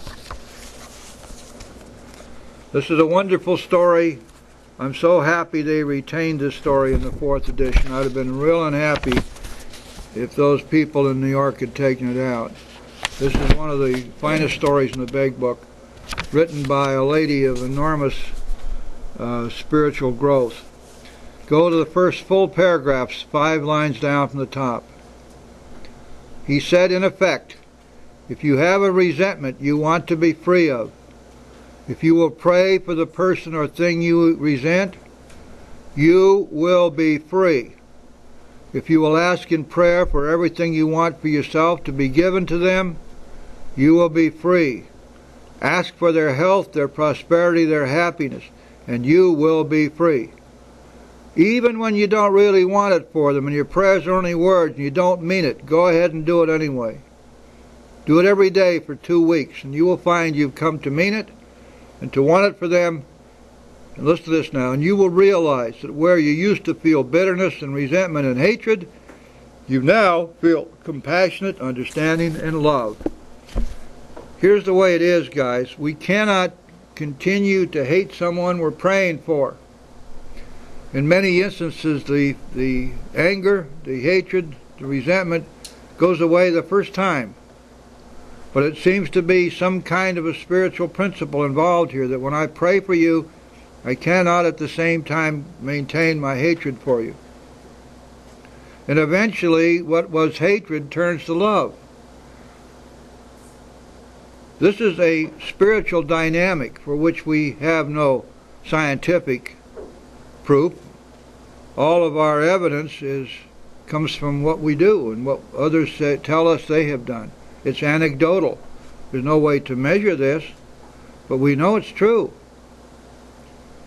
This is a wonderful story. I'm so happy they retained this story in the 4th edition. I'd have been real unhappy if those people in New York had taken it out. This is one of the finest stories in the Big Book, written by a lady of enormous spiritual growth. Go to the first full paragraphs, 5 lines down from the top. He said, in effect, if you have a resentment you want to be free of, if you will pray for the person or thing you resent, you will be free. If you will ask in prayer for everything you want for yourself to be given to them, you will be free. Ask for their health, their prosperity, their happiness, and you will be free. Even when you don't really want it for them and your prayers are only words and you don't mean it, go ahead and do it anyway. Do it every day for 2 weeks and you will find you've come to mean it and to want it for them. And listen to this now, and you will realize that where you used to feel bitterness and resentment and hatred, you now feel compassionate, understanding, and love. Here's the way it is, guys. We cannot continue to hate someone we're praying for. In many instances, the anger, the hatred, the resentment goes away the first time. But it seems to be some kind of a spiritual principle involved here, that when I pray for you, I cannot at the same time maintain my hatred for you. And eventually, what was hatred turns to love. This is a spiritual dynamic for which we have no scientific proof. All of our evidence comes from what we do and what others tell us they have done. It's anecdotal. There's no way to measure this, but we know it's true.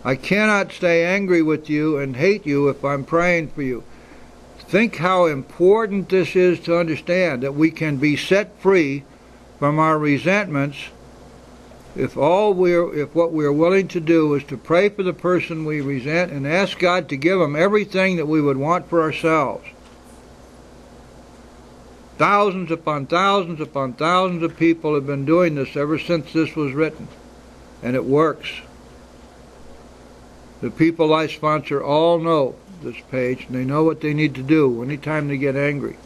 I cannot stay angry with you and hate you if I'm praying for you. Think how important this is to understand, that we can be set free from our resentments if what we're willing to do is to pray for the person we resent and ask God to give them everything that we would want for ourselves. Thousands upon thousands upon thousands of people have been doing this ever since this was written, and it works. The people I sponsor all know this page, and they know what they need to do anytime they get angry.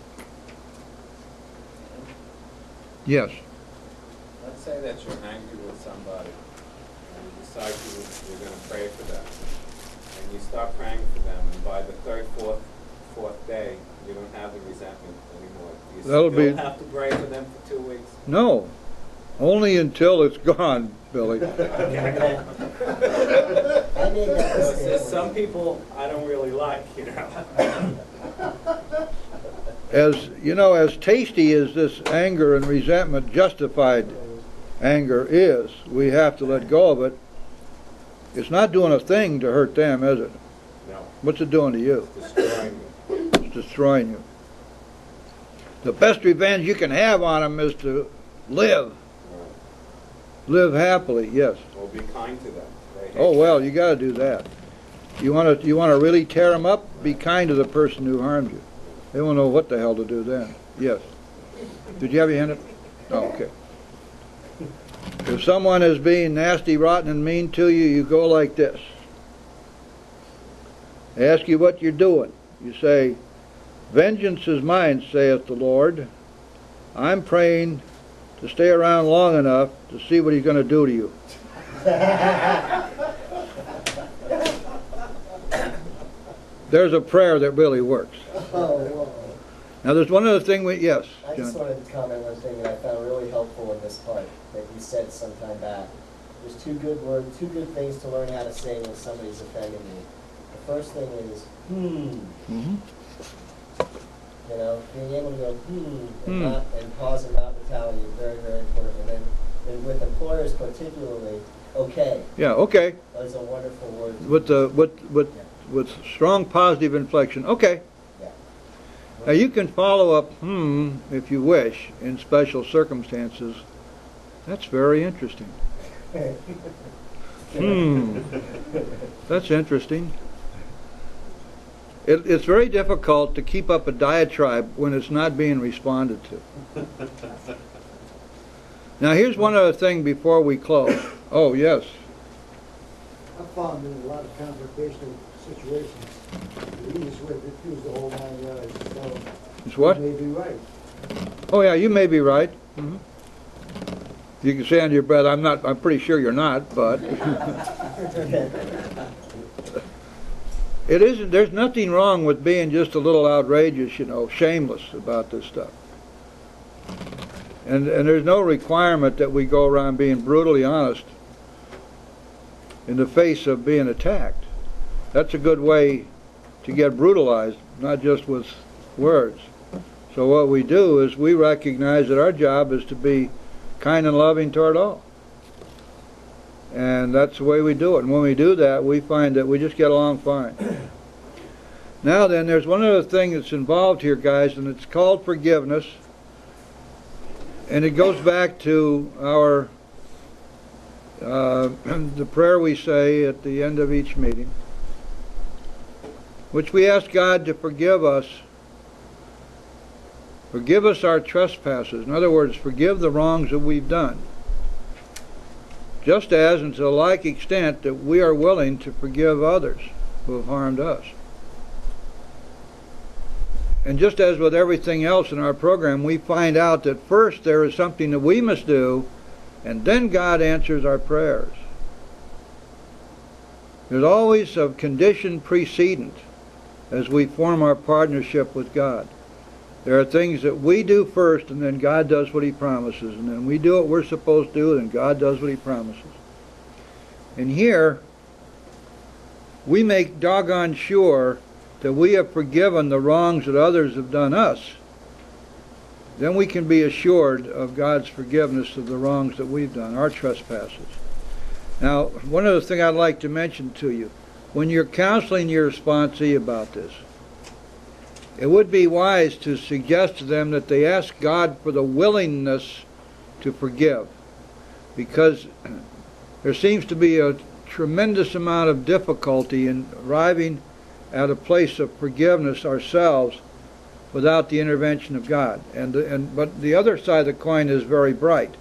Yes? Let's say that you're angry with somebody, and you decide you're going to pray for them, and you start praying for them, and by the 3rd, 4th day, you don't have the resentment anymore. Do you still have to pray for them for 2 weeks? No. Only until it's gone, Billy. There's Some people I don't really like, you know. As tasty as this anger and resentment, justified anger is, we have to let go of it. It's not doing a thing to hurt them, is it? No. What's it doing to you? It's destroying you. It's destroying you. The best revenge you can have on them is to live. Live happily, yes. Or be kind to them. Oh well, you got to do that. You want to really tear them up? Be kind to the person who harmed you. They won't know what the hell to do then. Yes. Did you have your hand up? Oh, okay. If someone is being nasty, rotten, and mean to you, you go like this. They ask you what you're doing. You say, "Vengeance is mine, saith the Lord. I'm praying to stay around long enough to see what he's going to do to you. There's a prayer that really works. Oh, whoa. Now there's one other thing yes, I just John. wanted to comment one thing that I found really helpful in this part that you said some time back. There's two good things to learn how to say when somebody's offending you. The first thing is, Mm-hmm. You know, being able to go, and pause and not retaliate is very, very important. And with employers particularly, okay. Yeah, okay. Those are wonderful words. With strong positive inflection. Okay. Yeah. Now you can follow up if you wish in special circumstances. That's very interesting. That's interesting. It's very difficult to keep up a diatribe when it's not being responded to. Now here's one other thing before we close. Oh, yes. I found in a lot of confrontational situations, the easiest way to diffuse the whole 9 yards. So It's what? you may be right. Oh yeah, you may be right. Mm-hmm. You can say under your breath, I'm pretty sure you're not, but there's nothing wrong with being just a little outrageous, shameless about this stuff. And there's no requirement that we go around being brutally honest in the face of being attacked. That's a good way to get brutalized, not just with words. So what we do is we recognize that our job is to be kind and loving toward all. And that's the way we do it. And when we do that, we find that we just get along fine. Now then, there's one other thing that's involved here, guys, and it's called forgiveness. And it goes back to our the prayer we say at the end of each meeting, which we ask God to forgive us. Forgive us our trespasses. In other words, forgive the wrongs that we've done. Just as, and to the like extent, that we are willing to forgive others who have harmed us. And just as with everything else in our program, we find out that first there is something that we must do, and then God answers our prayers. There's always a condition precedent as we form our partnership with God. There are things that we do first, and then God does what He promises. And then we do what we're supposed to do, and God does what He promises. And here, we make doggone sure that we have forgiven the wrongs that others have done us. Then we can be assured of God's forgiveness of the wrongs that we've done, our trespasses. Now, one other thing I'd like to mention to you. When you're counseling your sponsee about this, it would be wise to suggest to them that they ask God for the willingness to forgive, because there seems to be a tremendous amount of difficulty in arriving at a place of forgiveness ourselves without the intervention of God. But the other side of the coin is very bright.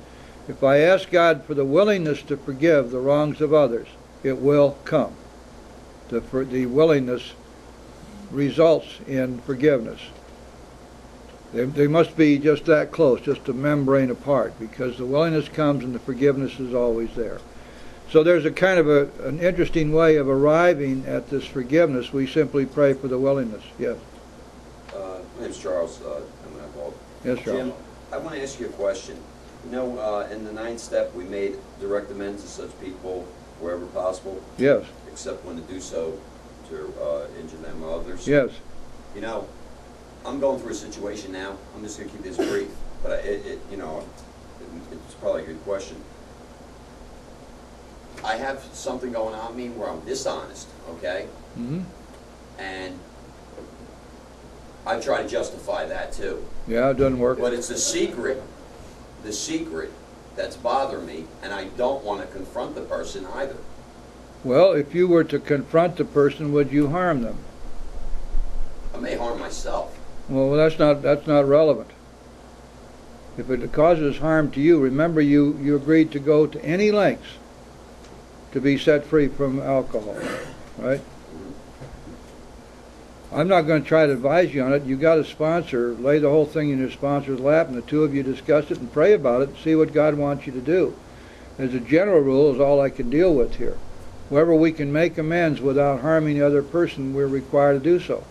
If I ask God for the willingness to forgive the wrongs of others, it will come. The willingness results in forgiveness. They must be just that close, just a membrane apart, because the willingness comes and the forgiveness is always there. So there's a kind of an interesting way of arriving at this forgiveness. We simply pray for the willingness. Yes. My name's Charles. I'm involved. Yes, Charles. Jim, I want to ask you a question. You know, in the 9th step, we made direct amends to such people wherever possible. Yes. Except when to do so to injure them or others. Yes. You know, I'm going through a situation now. I'm just going to keep this brief, but it's probably a good question. I have something going on me where I'm dishonest, okay? Mm-hmm. And I try to justify that too. Yeah, it doesn't work. But it's the secret that's bothering me, and I don't want to confront the person either. Well, if you were to confront the person, would you harm them? I may harm myself. Well, that's not relevant. If it causes harm to you, remember you agreed to go to any lengths to be set free from alcohol, right? I'm not going to try to advise you on it. You got a sponsor, lay the whole thing in your sponsor's lap, and the two of you discuss it and pray about it and see what God wants you to do. As a general rule, is all I can deal with here. Wherever we can make amends without harming the other person, we're required to do so.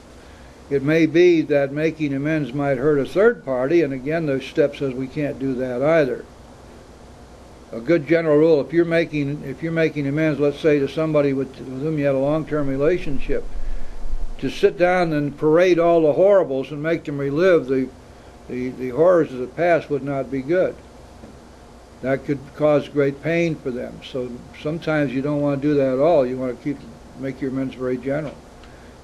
It may be that making amends might hurt a third party, and again, the step says we can't do that either. A good general rule: if you're making amends, let's say to somebody with whom you had a long-term relationship, to sit down and parade all the horribles and make them relive the horrors of the past would not be good. That could cause great pain for them. So sometimes you don't want to do that at all. You want to make your amends very general.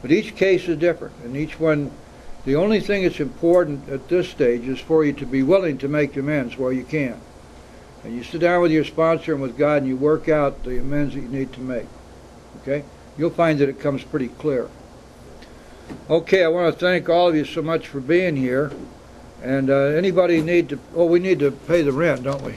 But each case is different, and each one, the only thing that's important at this stage is for you to be willing to make amends where you can. And you sit down with your sponsor and with God and you work out the amends that you need to make. Okay? You'll find that it comes pretty clear. Okay, I want to thank all of you so much for being here. And anybody need to, we need to pay the rent, don't we?